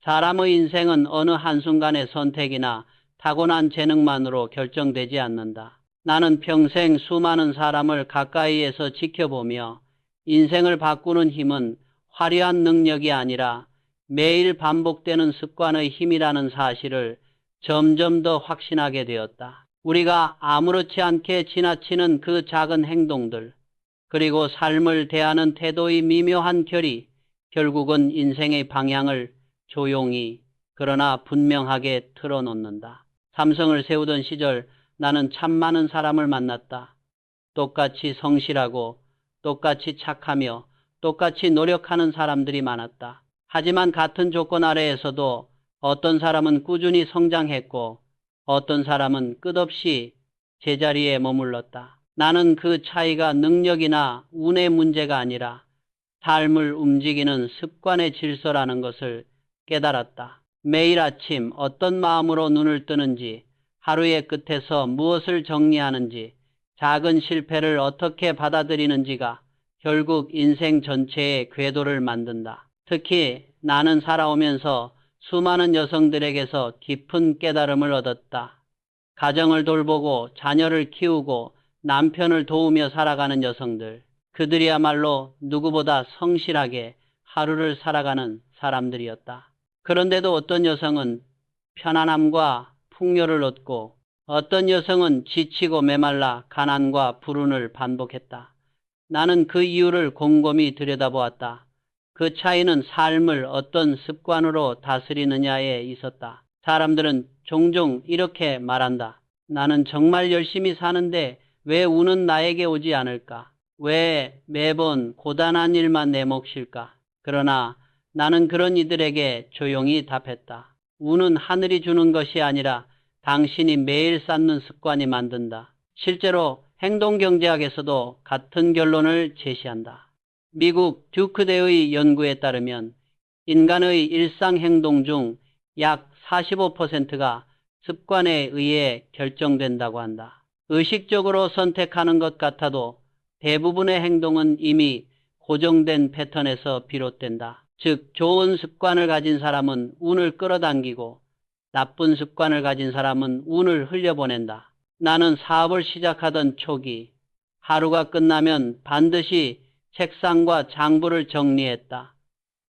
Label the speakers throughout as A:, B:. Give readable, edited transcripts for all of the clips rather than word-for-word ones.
A: 사람의 인생은 어느 한순간의 선택이나 타고난 재능만으로 결정되지 않는다. 나는 평생 수많은 사람을 가까이에서 지켜보며 인생을 바꾸는 힘은 화려한 능력이 아니라 매일 반복되는 습관의 힘이라는 사실을 점점 더 확신하게 되었다. 우리가 아무렇지 않게 지나치는 그 작은 행동들, 그리고 삶을 대하는 태도의 미묘한 결이 결국은 인생의 방향을 조용히 그러나 분명하게 틀어놓는다. 삼성을 세우던 시절 나는 참 많은 사람을 만났다. 똑같이 성실하고 똑같이 착하며 똑같이 노력하는 사람들이 많았다. 하지만 같은 조건 아래에서도 어떤 사람은 꾸준히 성장했고 어떤 사람은 끝없이 제자리에 머물렀다. 나는 그 차이가 능력이나 운의 문제가 아니라 삶을 움직이는 습관의 질서라는 것을 깨달았다. 매일 아침 어떤 마음으로 눈을 뜨는지, 하루의 끝에서 무엇을 정리하는지, 작은 실패를 어떻게 받아들이는지가 결국 인생 전체의 궤도를 만든다. 특히 나는 살아오면서 수많은 여성들에게서 깊은 깨달음을 얻었다. 가정을 돌보고 자녀를 키우고 남편을 도우며 살아가는 여성들, 그들이야말로 누구보다 성실하게 하루를 살아가는 사람들이었다. 그런데도 어떤 여성은 편안함과 풍요를 얻고 어떤 여성은 지치고 메말라 가난과 불운을 반복했다. 나는 그 이유를 곰곰이 들여다보았다. 그 차이는 삶을 어떤 습관으로 다스리느냐에 있었다. 사람들은 종종 이렇게 말한다. 나는 정말 열심히 사는데 왜 운은 나에게 오지 않을까? 왜 매번 고단한 일만 내 몫일까? 그러나 나는 그런 이들에게 조용히 답했다. 운은 하늘이 주는 것이 아니라 당신이 매일 쌓는 습관이 만든다. 실제로 행동경제학에서도 같은 결론을 제시한다. 미국 듀크대의 연구에 따르면 인간의 일상 행동 중 약 45%가 습관에 의해 결정된다고 한다. 의식적으로 선택하는 것 같아도 대부분의 행동은 이미 고정된 패턴에서 비롯된다. 즉, 좋은 습관을 가진 사람은 운을 끌어당기고 나쁜 습관을 가진 사람은 운을 흘려보낸다. 나는 사업을 시작하던 초기, 하루가 끝나면 반드시 책상과 장부를 정리했다.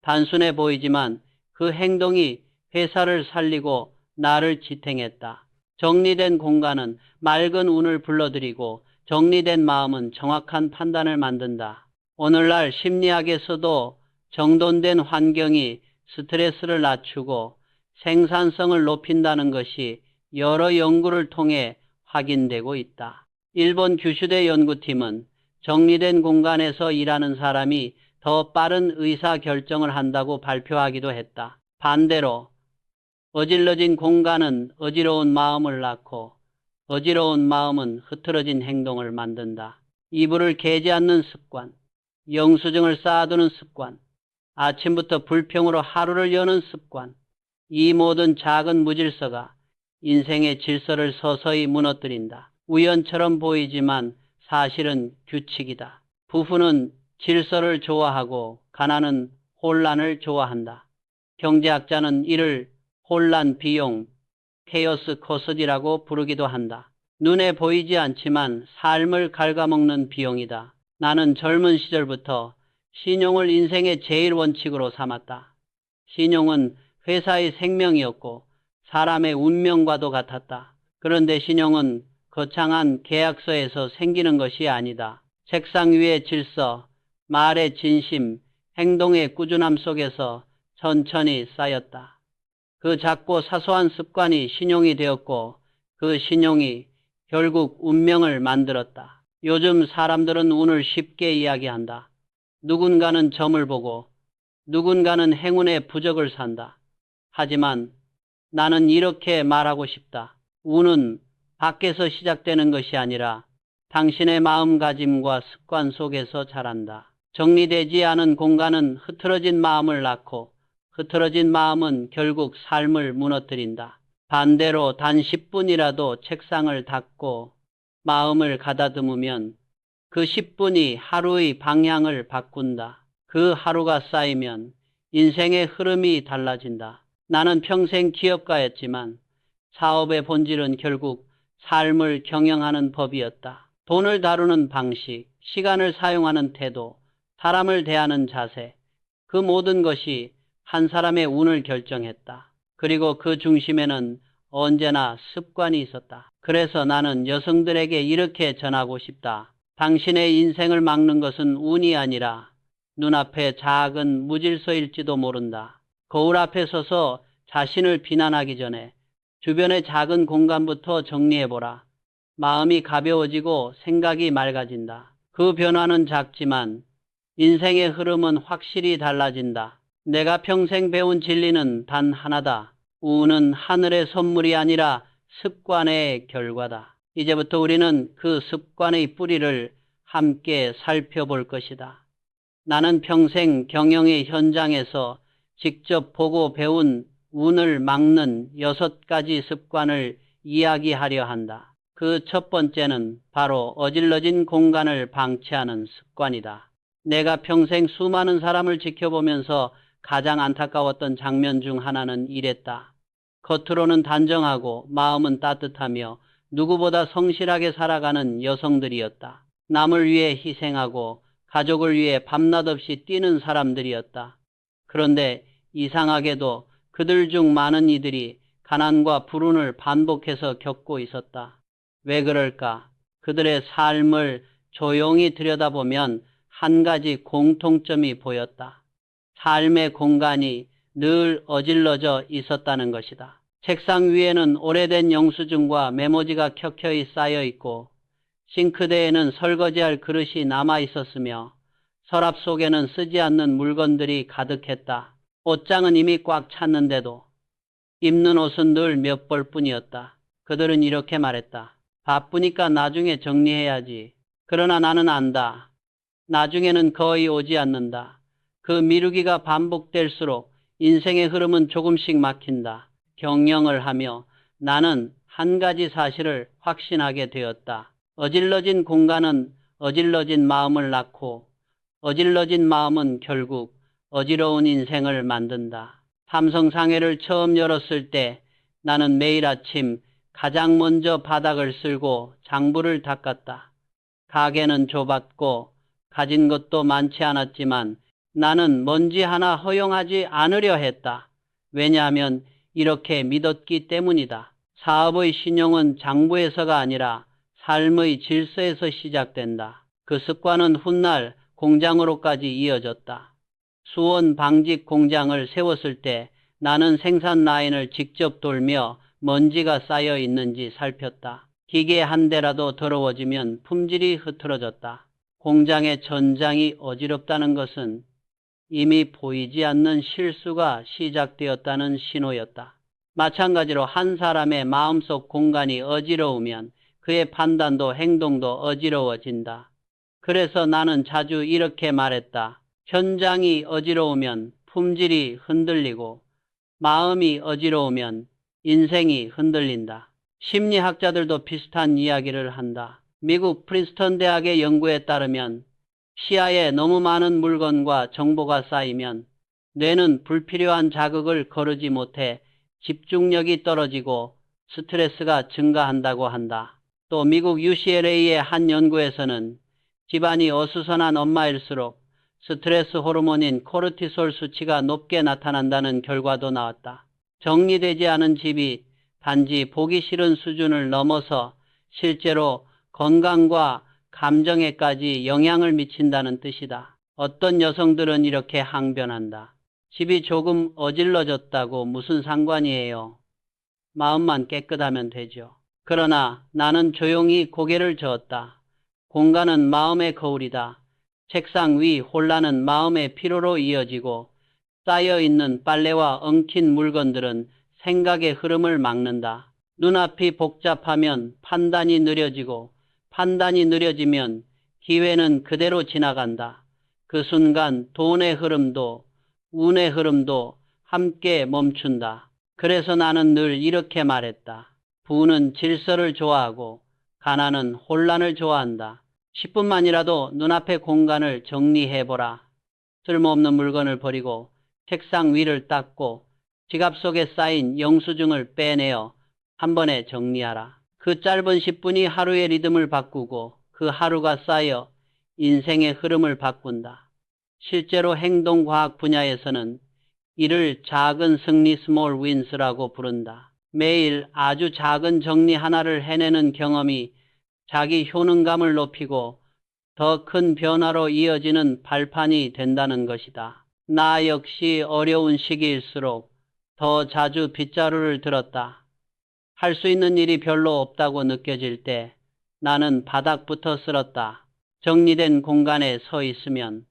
A: 단순해 보이지만 그 행동이 회사를 살리고 나를 지탱했다. 정리된 공간은 맑은 운을 불러들이고 정리된 마음은 정확한 판단을 만든다. 오늘날 심리학에서도 정돈된 환경이 스트레스를 낮추고 생산성을 높인다는 것이 여러 연구를 통해 확인되고 있다. 일본 규슈대 연구팀은 정리된 공간에서 일하는 사람이 더 빠른 의사결정을 한다고 발표하기도 했다. 반대로 어질러진 공간은 어지러운 마음을 낳고 어지러운 마음은 흐트러진 행동을 만든다. 이불을 개지 않는 습관, 영수증을 쌓아두는 습관, 아침부터 불평으로 하루를 여는 습관, 이 모든 작은 무질서가 인생의 질서를 서서히 무너뜨린다. 우연처럼 보이지만 사실은 규칙이다. 부부는 질서를 좋아하고 가난은 혼란을 좋아한다. 경제학자는 이를 혼란 비용, 케오스 코스트라고 부르기도 한다. 눈에 보이지 않지만 삶을 갉아먹는 비용이다. 나는 젊은 시절부터 신용을 인생의 제일 원칙으로 삼았다. 신용은 회사의 생명이었고 사람의 운명과도 같았다. 그런데 신용은 거창한 계약서에서 생기는 것이 아니다. 책상 위의 질서, 말의 진심, 행동의 꾸준함 속에서 천천히 쌓였다. 그 작고 사소한 습관이 신용이 되었고 그 신용이 결국 운명을 만들었다. 요즘 사람들은 운을 쉽게 이야기한다. 누군가는 점을 보고 누군가는 행운의 부적을 산다. 하지만 나는 이렇게 말하고 싶다. 운은 밖에서 시작되는 것이 아니라 당신의 마음가짐과 습관 속에서 자란다. 정리되지 않은 공간은 흐트러진 마음을 낳고 흐트러진 마음은 결국 삶을 무너뜨린다. 반대로 단 10분이라도 책상을 닦고 마음을 가다듬으면 그 10분이 하루의 방향을 바꾼다. 그 하루가 쌓이면 인생의 흐름이 달라진다. 나는 평생 기업가였지만 사업의 본질은 결국 삶을 경영하는 법이었다. 돈을 다루는 방식, 시간을 사용하는 태도, 사람을 대하는 자세, 그 모든 것이 한 사람의 운을 결정했다. 그리고 그 중심에는 언제나 습관이 있었다. 그래서 나는 여성들에게 이렇게 전하고 싶다. 당신의 인생을 막는 것은 운이 아니라 눈앞의 작은 무질서일지도 모른다. 거울 앞에 서서 자신을 비난하기 전에 주변의 작은 공간부터 정리해보라. 마음이 가벼워지고 생각이 맑아진다. 그 변화는 작지만 인생의 흐름은 확실히 달라진다. 내가 평생 배운 진리는 단 하나다. 운은 하늘의 선물이 아니라 습관의 결과다. 이제부터 우리는 그 습관의 뿌리를 함께 살펴볼 것이다. 나는 평생 경영의 현장에서 직접 보고 배운 운을 막는 6가지 습관을 이야기하려 한다. 그 첫 번째는 바로 어질러진 공간을 방치하는 습관이다. 내가 평생 수많은 사람을 지켜보면서 가장 안타까웠던 장면 중 하나는 이랬다. 겉으로는 단정하고 마음은 따뜻하며 누구보다 성실하게 살아가는 여성들이었다. 남을 위해 희생하고 가족을 위해 밤낮 없이 뛰는 사람들이었다. 그런데 이상하게도 그들 중 많은 이들이 가난과 불운을 반복해서 겪고 있었다. 왜 그럴까? 그들의 삶을 조용히 들여다보면 한 가지 공통점이 보였다. 삶의 공간이 늘 어질러져 있었다는 것이다. 책상 위에는 오래된 영수증과 메모지가 켜켜이 쌓여 있고 싱크대에는 설거지할 그릇이 남아 있었으며 서랍 속에는 쓰지 않는 물건들이 가득했다. 옷장은 이미 꽉 찼는데도 입는 옷은 늘 몇 벌뿐이었다. 그들은 이렇게 말했다. 바쁘니까 나중에 정리해야지. 그러나 나는 안다. 나중에는 거의 오지 않는다. 그 미루기가 반복될수록 인생의 흐름은 조금씩 막힌다. 경영을 하며 나는 한 가지 사실을 확신하게 되었다. 어질러진 공간은 어질러진 마음을 낳고 어질러진 마음은 결국 어지러운 인생을 만든다. 삼성상회를 처음 열었을 때 나는 매일 아침 가장 먼저 바닥을 쓸고 장부를 닦았다. 가게는 좁았고 가진 것도 많지 않았지만 나는 먼지 하나 허용하지 않으려 했다. 왜냐하면 이렇게 믿었기 때문이다. 사업의 신용은 장부에서가 아니라 삶의 질서에서 시작된다. 그 습관은 훗날 공장으로까지 이어졌다. 수원 방직 공장을 세웠을 때 나는 생산 라인을 직접 돌며 먼지가 쌓여 있는지 살폈다. 기계 한 대라도 더러워지면 품질이 흐트러졌다. 공장의 전장이 어지럽다는 것은 이미 보이지 않는 실수가 시작되었다는 신호였다. 마찬가지로 한 사람의 마음속 공간이 어지러우면 그의 판단도 행동도 어지러워진다. 그래서 나는 자주 이렇게 말했다. 현장이 어지러우면 품질이 흔들리고 마음이 어지러우면 인생이 흔들린다. 심리학자들도 비슷한 이야기를 한다. 미국 프린스턴 대학의 연구에 따르면 시야에 너무 많은 물건과 정보가 쌓이면 뇌는 불필요한 자극을 거르지 못해 집중력이 떨어지고 스트레스가 증가한다고 한다. 또 미국 UCLA의 한 연구에서는 집안이 어수선한 엄마일수록 스트레스 호르몬인 코르티솔 수치가 높게 나타난다는 결과도 나왔다. 정리되지 않은 집이 단지 보기 싫은 수준을 넘어서 실제로 건강과 감정에까지 영향을 미친다는 뜻이다. 어떤 여성들은 이렇게 항변한다. 집이 조금 어질러졌다고 무슨 상관이에요. 마음만 깨끗하면 되죠. 그러나 나는 조용히 고개를 저었다. 공간은 마음의 거울이다. 책상 위 혼란은 마음의 피로로 이어지고 쌓여있는 빨래와 엉킨 물건들은 생각의 흐름을 막는다. 눈앞이 복잡하면 판단이 느려지고 판단이 느려지면 기회는 그대로 지나간다. 그 순간 돈의 흐름도 운의 흐름도 함께 멈춘다. 그래서 나는 늘 이렇게 말했다. 부는 질서를 좋아하고 가난은 혼란을 좋아한다. 10분만이라도 눈앞의 공간을 정리해보라. 쓸모없는 물건을 버리고 책상 위를 닦고 지갑 속에 쌓인 영수증을 빼내어 한 번에 정리하라. 그 짧은 10분이 하루의 리듬을 바꾸고 그 하루가 쌓여 인생의 흐름을 바꾼다. 실제로 행동과학 분야에서는 이를 작은 승리 small wins라고 부른다. 매일 아주 작은 정리 하나를 해내는 경험이 자기 효능감을 높이고 더 큰 변화로 이어지는 발판이 된다는 것이다. 나 역시 어려운 시기일수록 더 자주 빗자루를 들었다. 할 수 있는 일이 별로 없다고 느껴질 때 나는 바닥부터 쓸었다. 정리된 공간에 서 있으면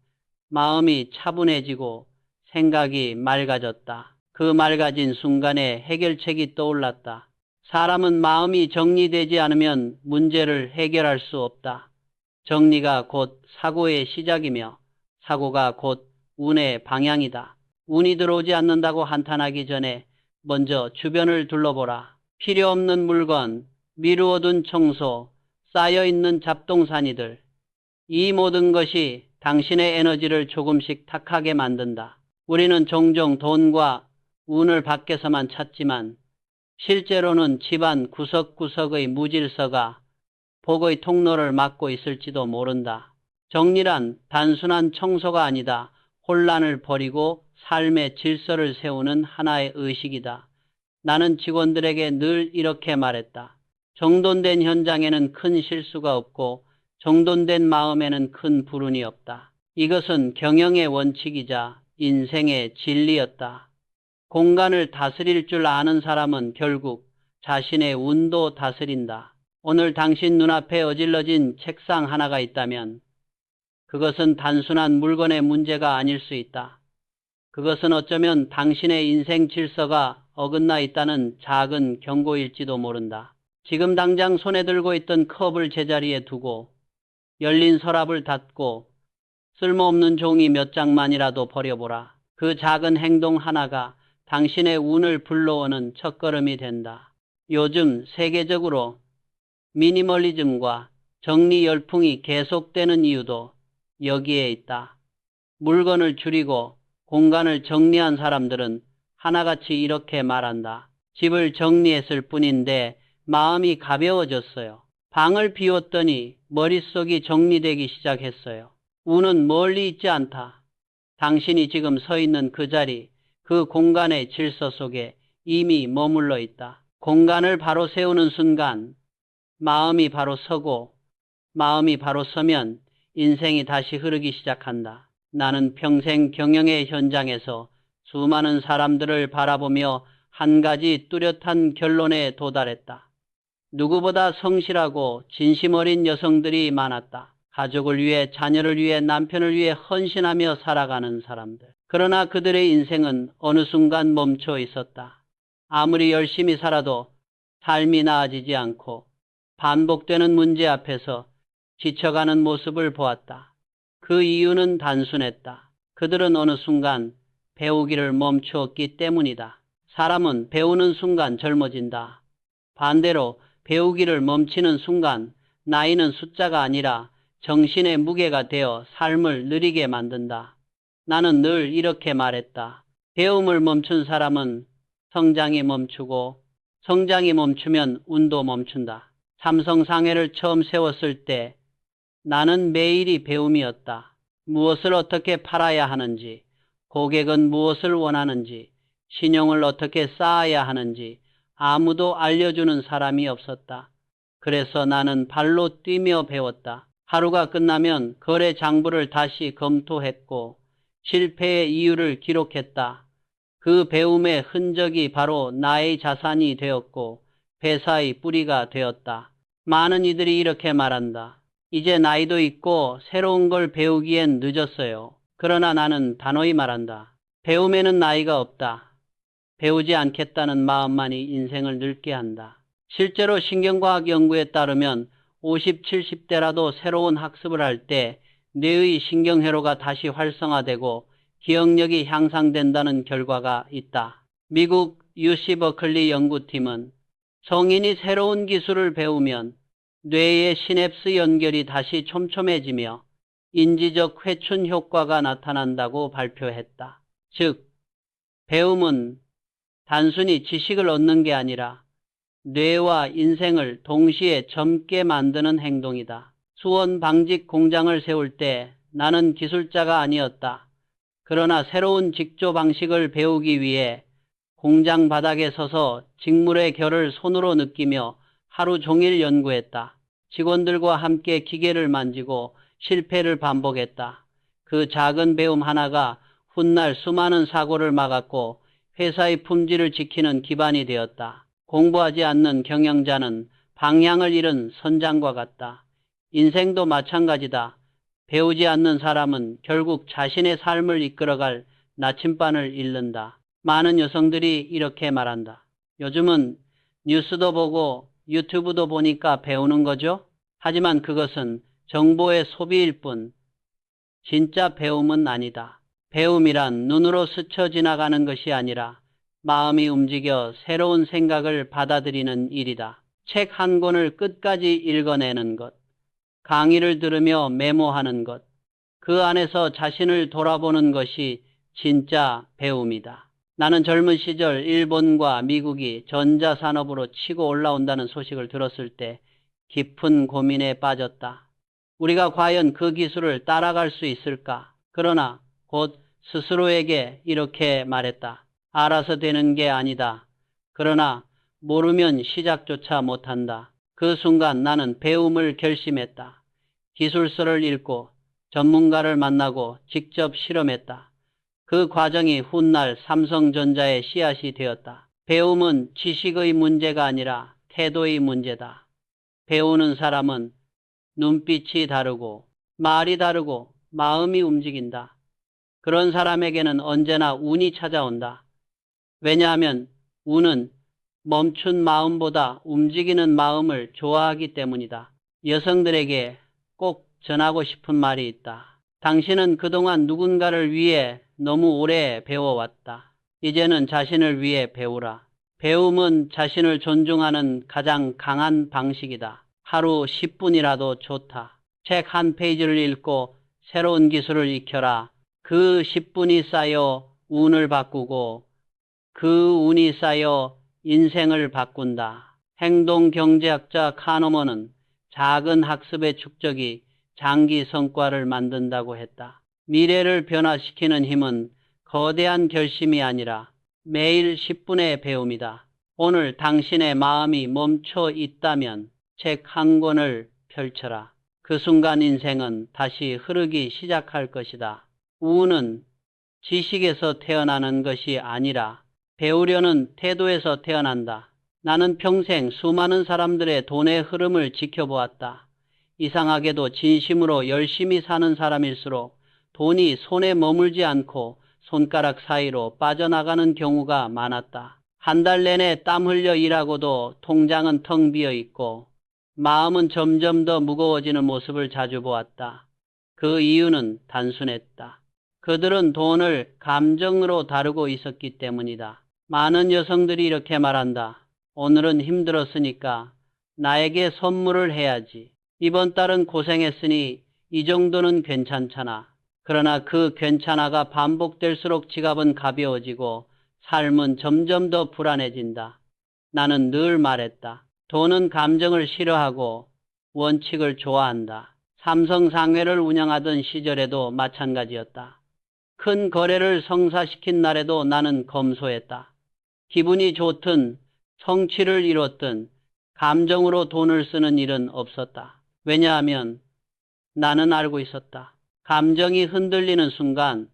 A: 마음이 차분해지고 생각이 맑아졌다. 그 맑아진 순간에 해결책이 떠올랐다. 사람은 마음이 정리되지 않으면 문제를 해결할 수 없다. 정리가 곧 사고의 시작이며 사고가 곧 운의 방향이다. 운이 들어오지 않는다고 한탄하기 전에 먼저 주변을 둘러보라. 필요 없는 물건, 미루어둔 청소, 쌓여있는 잡동사니들. 이 모든 것이 당신의 에너지를 조금씩 탁하게 만든다. 우리는 종종 돈과 운을 밖에서만 찾지만 실제로는 집안 구석구석의 무질서가 복의 통로를 막고 있을지도 모른다. 정리란 단순한 청소가 아니다. 혼란을 버리고 삶의 질서를 세우는 하나의 의식이다. 나는 직원들에게 늘 이렇게 말했다. 정돈된 현장에는 큰 실수가 없고 정돈된 마음에는 큰 불운이 없다. 이것은 경영의 원칙이자 인생의 진리였다. 공간을 다스릴 줄 아는 사람은 결국 자신의 운도 다스린다. 오늘 당신 눈앞에 어질러진 책상 하나가 있다면 그것은 단순한 물건의 문제가 아닐 수 있다. 그것은 어쩌면 당신의 인생 질서가 어긋나 있다는 작은 경고일지도 모른다. 지금 당장 손에 들고 있던 컵을 제자리에 두고 열린 서랍을 닫고 쓸모없는 종이 몇 장만이라도 버려보라. 그 작은 행동 하나가 당신의 운을 불러오는 첫걸음이 된다. 요즘 세계적으로 미니멀리즘과 정리 열풍이 계속되는 이유도 여기에 있다. 물건을 줄이고 공간을 정리한 사람들은 하나같이 이렇게 말한다. 집을 정리했을 뿐인데 마음이 가벼워졌어요. 방을 비웠더니 머릿속이 정리되기 시작했어요. 운은 멀리 있지 않다. 당신이 지금 서 있는 그 자리, 그 공간의 질서 속에 이미 머물러 있다. 공간을 바로 세우는 순간 마음이 바로 서고 마음이 바로 서면 인생이 다시 흐르기 시작한다. 나는 평생 경영의 현장에서 수많은 사람들을 바라보며 한 가지 뚜렷한 결론에 도달했다. 누구보다 성실하고 진심 어린 여성들이 많았다. 가족을 위해, 자녀를 위해, 남편을 위해 헌신하며 살아가는 사람들. 그러나 그들의 인생은 어느 순간 멈춰 있었다. 아무리 열심히 살아도 삶이 나아지지 않고 반복되는 문제 앞에서 지쳐가는 모습을 보았다. 그 이유는 단순했다. 그들은 어느 순간 배우기를 멈추었기 때문이다. 사람은 배우는 순간 젊어진다. 반대로 배우기를 멈추는 순간 나이는 숫자가 아니라 정신의 무게가 되어 삶을 느리게 만든다. 나는 늘 이렇게 말했다. 배움을 멈춘 사람은 성장이 멈추고 성장이 멈추면 운도 멈춘다. 삼성 상해를 처음 세웠을 때 나는 매일이 배움이었다. 무엇을 어떻게 팔아야 하는지, 고객은 무엇을 원하는지, 신용을 어떻게 쌓아야 하는지 아무도 알려주는 사람이 없었다. 그래서 나는 발로 뛰며 배웠다. 하루가 끝나면 거래 장부를 다시 검토했고 실패의 이유를 기록했다. 그 배움의 흔적이 바로 나의 자산이 되었고 회사의 뿌리가 되었다. 많은 이들이 이렇게 말한다. 이제 나이도 있고 새로운 걸 배우기엔 늦었어요. 그러나 나는 단호히 말한다. 배움에는 나이가 없다. 배우지 않겠다는 마음만이 인생을 늙게 한다. 실제로 신경과학 연구에 따르면 50, 70대라도 새로운 학습을 할 때 뇌의 신경회로가 다시 활성화되고 기억력이 향상된다는 결과가 있다. 미국 UC 버클리 연구팀은 성인이 새로운 기술을 배우면 뇌의 시냅스 연결이 다시 촘촘해지며 인지적 회춘 효과가 나타난다고 발표했다. 즉, 배움은 단순히 지식을 얻는 게 아니라 뇌와 인생을 동시에 젊게 만드는 행동이다. 수원 방직 공장을 세울 때 나는 기술자가 아니었다. 그러나 새로운 직조 방식을 배우기 위해 공장 바닥에 서서 직물의 결을 손으로 느끼며 하루 종일 연구했다. 직원들과 함께 기계를 만지고 실패를 반복했다. 그 작은 배움 하나가 훗날 수많은 사고를 막았고 회사의 품질을 지키는 기반이 되었다. 공부하지 않는 경영자는 방향을 잃은 선장과 같다. 인생도 마찬가지다. 배우지 않는 사람은 결국 자신의 삶을 이끌어갈 나침반을 잃는다. 많은 여성들이 이렇게 말한다. 요즘은 뉴스도 보고 유튜브도 보니까 배우는 거죠? 하지만 그것은 정보의 소비일 뿐 진짜 배움은 아니다. 배움이란 눈으로 스쳐 지나가는 것이 아니라 마음이 움직여 새로운 생각을 받아들이는 일이다. 책 한 권을 끝까지 읽어내는 것, 강의를 들으며 메모하는 것, 그 안에서 자신을 돌아보는 것이 진짜 배움이다. 나는 젊은 시절 일본과 미국이 전자산업으로 치고 올라온다는 소식을 들었을 때 깊은 고민에 빠졌다. 우리가 과연 그 기술을 따라갈 수 있을까? 그러나 곧 스스로에게 이렇게 말했다. 알아서 되는 게 아니다. 그러나 모르면 시작조차 못한다. 그 순간 나는 배움을 결심했다. 기술서를 읽고 전문가를 만나고 직접 실험했다. 그 과정이 훗날 삼성전자의 씨앗이 되었다. 배움은 지식의 문제가 아니라 태도의 문제다. 배우는 사람은 눈빛이 다르고 말이 다르고 마음이 움직인다. 그런 사람에게는 언제나 운이 찾아온다. 왜냐하면 운은 멈춘 마음보다 움직이는 마음을 좋아하기 때문이다. 여성들에게 꼭 전하고 싶은 말이 있다. 당신은 그동안 누군가를 위해 너무 오래 배워왔다. 이제는 자신을 위해 배우라. 배움은 자신을 존중하는 가장 강한 방식이다. 하루 10분이라도 좋다. 책 한 페이지를 읽고 새로운 기술을 익혀라. 그 10분이 쌓여 운을 바꾸고 그 운이 쌓여 인생을 바꾼다. 행동경제학자 카노먼은 작은 학습의 축적이 장기 성과를 만든다고 했다. 미래를 변화시키는 힘은 거대한 결심이 아니라 매일 10분의 배움이다. 오늘 당신의 마음이 멈춰 있다면 책 한 권을 펼쳐라. 그 순간 인생은 다시 흐르기 시작할 것이다. 운은 지식에서 태어나는 것이 아니라 배우려는 태도에서 태어난다. 나는 평생 수많은 사람들의 돈의 흐름을 지켜보았다. 이상하게도 진심으로 열심히 사는 사람일수록 돈이 손에 머물지 않고 손가락 사이로 빠져나가는 경우가 많았다. 한 달 내내 땀 흘려 일하고도 통장은 텅 비어 있고 마음은 점점 더 무거워지는 모습을 자주 보았다. 그 이유는 단순했다. 그들은 돈을 감정으로 다루고 있었기 때문이다. 많은 여성들이 이렇게 말한다. 오늘은 힘들었으니까 나에게 선물을 해야지. 이번 달은 고생했으니 이 정도는 괜찮잖아. 그러나 그 괜찮아가 반복될수록 지갑은 가벼워지고 삶은 점점 더 불안해진다. 나는 늘 말했다. 돈은 감정을 싫어하고 원칙을 좋아한다. 삼성 상회를 운영하던 시절에도 마찬가지였다. 큰 거래를 성사시킨 날에도 나는 검소했다. 기분이 좋든 성취를 이뤘든 감정으로 돈을 쓰는 일은 없었다. 왜냐하면 나는 알고 있었다. 감정이 흔들리는 순간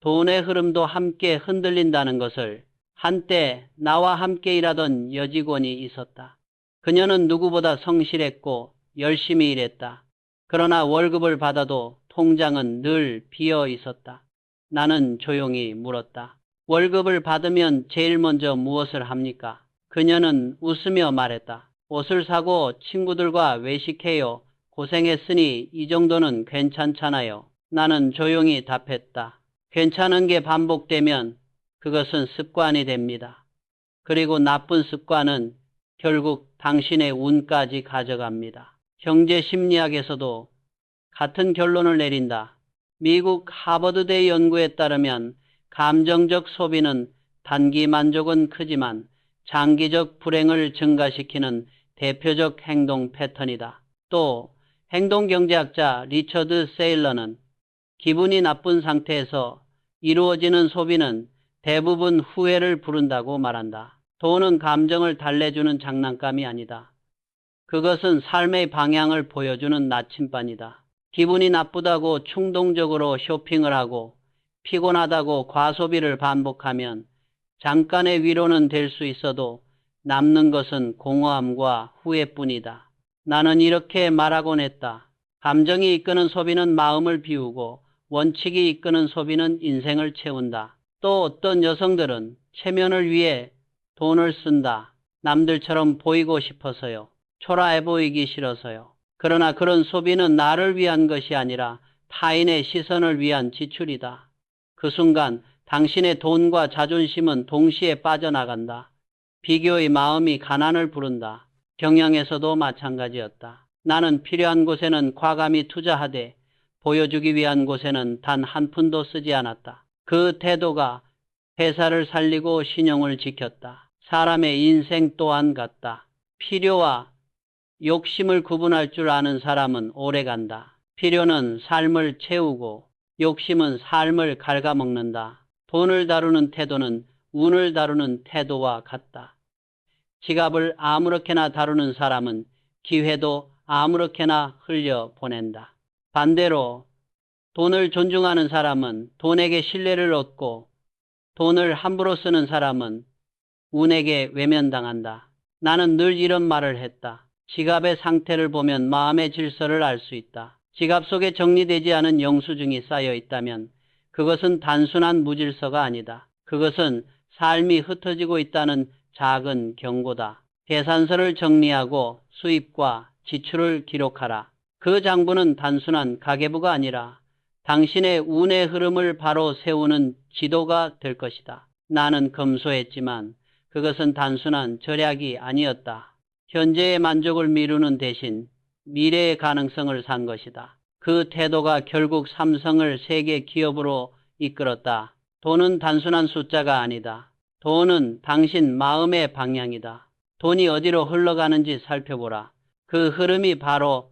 A: 돈의 흐름도 함께 흔들린다는 것을. 한때 나와 함께 일하던 여직원이 있었다. 그녀는 누구보다 성실했고 열심히 일했다. 그러나 월급을 받아도 통장은 늘 비어 있었다. 나는 조용히 물었다. 월급을 받으면 제일 먼저 무엇을 합니까? 그녀는 웃으며 말했다. 옷을 사고 친구들과 외식해요. 고생했으니 이 정도는 괜찮잖아요. 나는 조용히 답했다. 괜찮은 게 반복되면 그것은 습관이 됩니다. 그리고 나쁜 습관은 결국 당신의 운까지 가져갑니다. 경제심리학에서도 같은 결론을 내린다. 미국 하버드대 연구에 따르면 감정적 소비는 단기 만족은 크지만 장기적 불행을 증가시키는 대표적 행동 패턴이다. 또 행동경제학자 리처드 세일러는 기분이 나쁜 상태에서 이루어지는 소비는 대부분 후회를 부른다고 말한다. 돈은 감정을 달래주는 장난감이 아니다. 그것은 삶의 방향을 보여주는 나침반이다. 기분이 나쁘다고 충동적으로 쇼핑을 하고 피곤하다고 과소비를 반복하면 잠깐의 위로는 될 수 있어도 남는 것은 공허함과 후회뿐이다. 나는 이렇게 말하곤 했다. 감정이 이끄는 소비는 마음을 비우고 원칙이 이끄는 소비는 인생을 채운다. 또 어떤 여성들은 체면을 위해 돈을 쓴다. 남들처럼 보이고 싶어서요. 초라해 보이기 싫어서요. 그러나 그런 소비는 나를 위한 것이 아니라 타인의 시선을 위한 지출이다. 그 순간 당신의 돈과 자존심은 동시에 빠져나간다. 비교의 마음이 가난을 부른다. 경영에서도 마찬가지였다. 나는 필요한 곳에는 과감히 투자하되 보여주기 위한 곳에는 단 한 푼도 쓰지 않았다. 그 태도가 회사를 살리고 신용을 지켰다. 사람의 인생 또한 같다. 필요와 욕심을 구분할 줄 아는 사람은 오래간다. 필요는 삶을 채우고 욕심은 삶을 갉아먹는다. 돈을 다루는 태도는 운을 다루는 태도와 같다. 지갑을 아무렇게나 다루는 사람은 기회도 아무렇게나 흘려보낸다. 반대로 돈을 존중하는 사람은 돈에게 신뢰를 얻고 돈을 함부로 쓰는 사람은 운에게 외면당한다. 나는 늘 이런 말을 했다. 지갑의 상태를 보면 마음의 질서를 알 수 있다. 지갑 속에 정리되지 않은 영수증이 쌓여 있다면 그것은 단순한 무질서가 아니다. 그것은 삶이 흩어지고 있다는 작은 경고다. 계산서를 정리하고 수입과 지출을 기록하라. 그 장부는 단순한 가계부가 아니라 당신의 운의 흐름을 바로 세우는 지도가 될 것이다. 나는 검소했지만 그것은 단순한 절약이 아니었다. 현재의 만족을 미루는 대신 미래의 가능성을 산 것이다. 그 태도가 결국 삼성을 세계 기업으로 이끌었다. 돈은 단순한 숫자가 아니다. 돈은 당신 마음의 방향이다. 돈이 어디로 흘러가는지 살펴보라. 그 흐름이 바로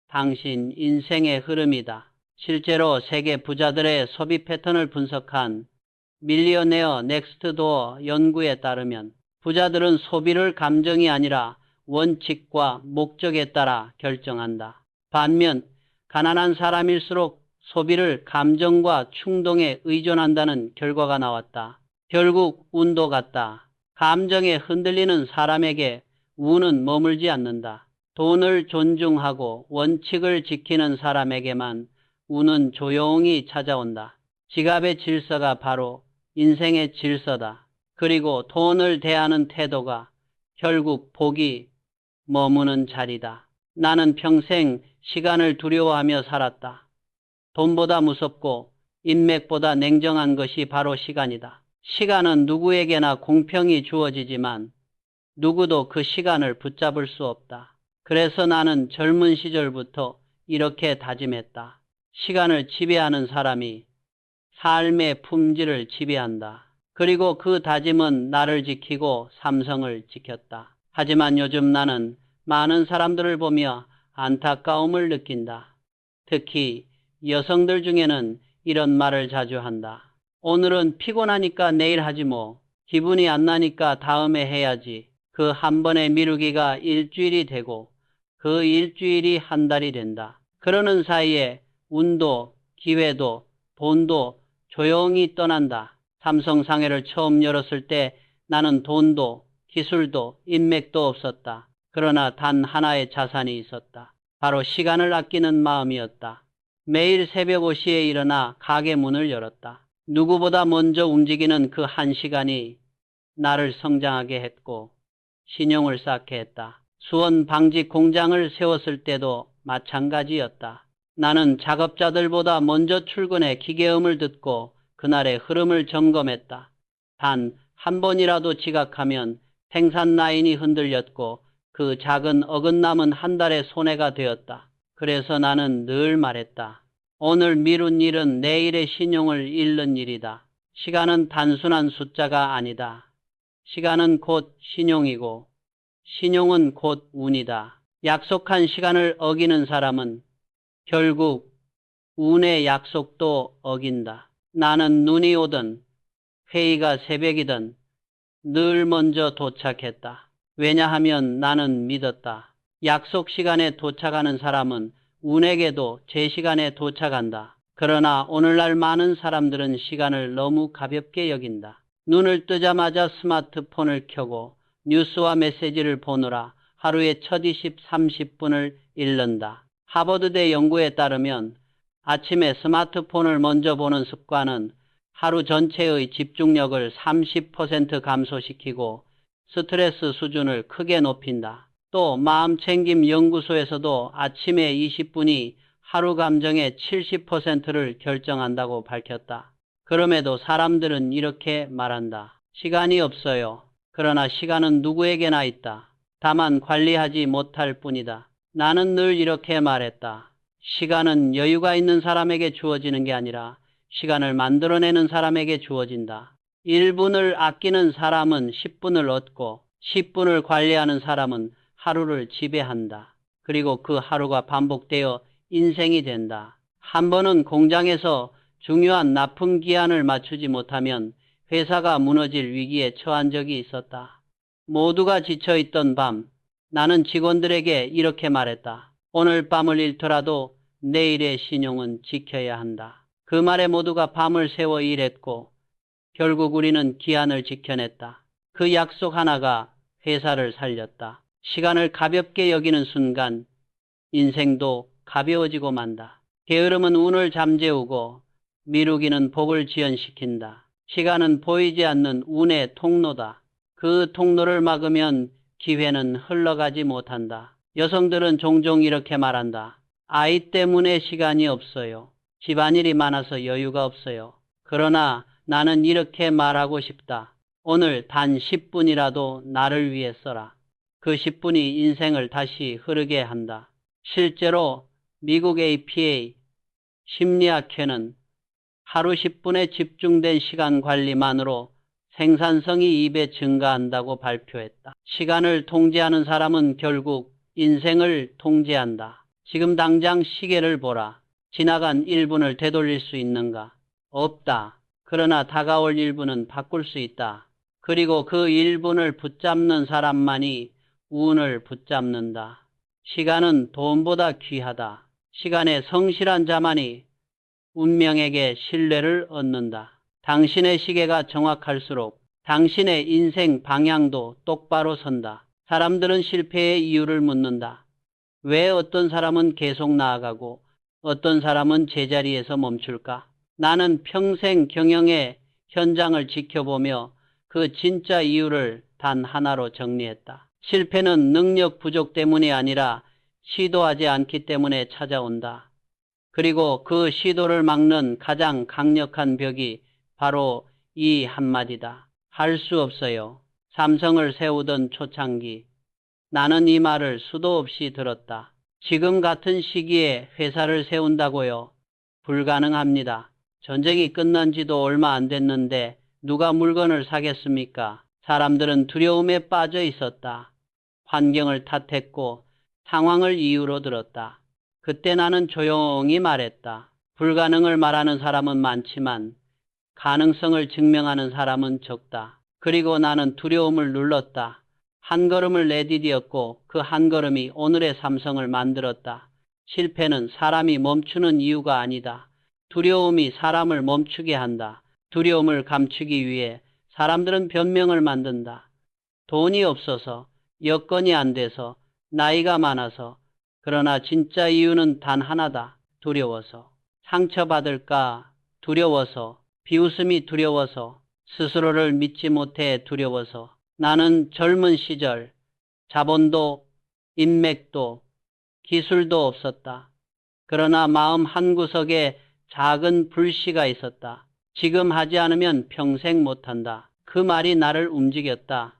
A: 당신 인생의 흐름이다. 실제로 세계 부자들의 소비 패턴을 분석한 밀리어네어 넥스트 도어 연구에 따르면 부자들은 소비를 감정이 아니라 원칙과 목적에 따라 결정한다. 반면 가난한 사람일수록 소비를 감정과 충동에 의존한다는 결과가 나왔다. 결국 운도 같다. 감정에 흔들리는 사람에게 운은 머물지 않는다. 돈을 존중하고 원칙을 지키는 사람에게만 운은 조용히 찾아온다. 지갑의 질서가 바로 인생의 질서다. 그리고 돈을 대하는 태도가 결국 복이 머무는 자리다. 나는 평생 시간을 두려워하며 살았다. 돈보다 무섭고 인맥보다 냉정한 것이 바로 시간이다. 시간은 누구에게나 공평히 주어지지만 누구도 그 시간을 붙잡을 수 없다. 그래서 나는 젊은 시절부터 이렇게 다짐했다. 시간을 지배하는 사람이 삶의 품질을 지배한다. 그리고 그 다짐은 나를 지키고 삼성을 지켰다. 하지만 요즘 나는 많은 사람들을 보며 안타까움을 느낀다. 특히 여성들 중에는 이런 말을 자주 한다. 오늘은 피곤하니까 내일 하지 뭐. 기분이 안 나니까 다음에 해야지. 그 한 번의 미루기가 일주일이 되고 그 일주일이 한 달이 된다. 그러는 사이에 운도 기회도 돈도 조용히 떠난다. 삼성 상해를 처음 열었을 때 나는 돈도 기술도 인맥도 없었다. 그러나 단 하나의 자산이 있었다. 바로 시간을 아끼는 마음이었다. 매일 새벽 5시에 일어나 가게 문을 열었다. 누구보다 먼저 움직이는 그 한 시간이 나를 성장하게 했고 신용을 쌓게 했다. 수원 방직 공장을 세웠을 때도 마찬가지였다. 나는 작업자들보다 먼저 출근해 기계음을 듣고 그날의 흐름을 점검했다. 단 한 번이라도 지각하면 생산 라인이 흔들렸고 그 작은 어긋남은 한 달의 손해가 되었다. 그래서 나는 늘 말했다. 오늘 미룬 일은 내일의 신용을 잃는 일이다. 시간은 단순한 숫자가 아니다. 시간은 곧 신용이고 신용은 곧 운이다. 약속한 시간을 어기는 사람은 결국 운의 약속도 어긴다. 나는 눈이 오든 회의가 새벽이든 늘 먼저 도착했다. 왜냐하면 나는 믿었다. 약속 시간에 도착하는 사람은 운에게도 제 시간에 도착한다. 그러나 오늘날 많은 사람들은 시간을 너무 가볍게 여긴다. 눈을 뜨자마자 스마트폰을 켜고 뉴스와 메시지를 보느라 하루의 첫 20, 30분을 잃는다. 하버드대 연구에 따르면 아침에 스마트폰을 먼저 보는 습관은 하루 전체의 집중력을 30% 감소시키고 스트레스 수준을 크게 높인다. 또 마음챙김 연구소에서도 아침에 20분이 하루 감정의 70%를 결정한다고 밝혔다. 그럼에도 사람들은 이렇게 말한다. 시간이 없어요. 그러나 시간은 누구에게나 있다. 다만 관리하지 못할 뿐이다. 나는 늘 이렇게 말했다. 시간은 여유가 있는 사람에게 주어지는 게 아니라 시간을 만들어내는 사람에게 주어진다. 1분을 아끼는 사람은 10분을 얻고 10분을 관리하는 사람은 하루를 지배한다. 그리고 그 하루가 반복되어 인생이 된다. 한 번은 공장에서 중요한 납품 기한을 맞추지 못하면 회사가 무너질 위기에 처한 적이 있었다. 모두가 지쳐있던 밤, 나는 직원들에게 이렇게 말했다. 오늘 밤을 잃더라도 내일의 신용은 지켜야 한다. 그 말에 모두가 밤을 새워 일했고 결국 우리는 기한을 지켜냈다. 그 약속 하나가 회사를 살렸다. 시간을 가볍게 여기는 순간 인생도 가벼워지고 만다. 게으름은 운을 잠재우고 미루기는 복을 지연시킨다. 시간은 보이지 않는 운의 통로다. 그 통로를 막으면 기회는 흘러가지 못한다. 여성들은 종종 이렇게 말한다. 아이 때문에 시간이 없어요. 집안일이 많아서 여유가 없어요. 그러나 나는 이렇게 말하고 싶다. 오늘 단 10분이라도 나를 위해 써라. 그 10분이 인생을 다시 흐르게 한다. 실제로 미국 APA 심리학회는 하루 10분의 집중된 시간 관리만으로 생산성이 2배 증가한다고 발표했다. 시간을 통제하는 사람은 결국 인생을 통제한다. 지금 당장 시계를 보라. 지나간 1분을 되돌릴 수 있는가? 없다. 그러나 다가올 1분은 바꿀 수 있다. 그리고 그 1분을 붙잡는 사람만이 운을 붙잡는다. 시간은 돈보다 귀하다. 시간에 성실한 자만이 운명에게 신뢰를 얻는다. 당신의 시계가 정확할수록 당신의 인생 방향도 똑바로 선다. 사람들은 실패의 이유를 묻는다. 왜 어떤 사람은 계속 나아가고 어떤 사람은 제자리에서 멈출까? 나는 평생 경영의 현장을 지켜보며 그 진짜 이유를 단 하나로 정리했다. 실패는 능력 부족 때문이 아니라 시도하지 않기 때문에 찾아온다. 그리고 그 시도를 막는 가장 강력한 벽이 바로 이 한마디다. 할 수 없어요. 삼성을 세우던 초창기 나는 이 말을 수도 없이 들었다. 지금 같은 시기에 회사를 세운다고요? 불가능합니다. 전쟁이 끝난 지도 얼마 안 됐는데 누가 물건을 사겠습니까? 사람들은 두려움에 빠져 있었다. 환경을 탓했고 상황을 이유로 들었다. 그때 나는 조용히 말했다. 불가능을 말하는 사람은 많지만 가능성을 증명하는 사람은 적다. 그리고 나는 두려움을 눌렀다. 한 걸음을 내디뎠고 그 한 걸음이 오늘의 삼성을 만들었다. 실패는 사람이 멈추는 이유가 아니다. 두려움이 사람을 멈추게 한다. 두려움을 감추기 위해 사람들은 변명을 만든다. 돈이 없어서, 여건이 안 돼서, 나이가 많아서. 그러나 진짜 이유는 단 하나다. 두려워서. 상처받을까 두려워서. 비웃음이 두려워서. 스스로를 믿지 못해 두려워서. 나는 젊은 시절 자본도 인맥도 기술도 없었다. 그러나 마음 한구석에 작은 불씨가 있었다. 지금 하지 않으면 평생 못한다. 그 말이 나를 움직였다.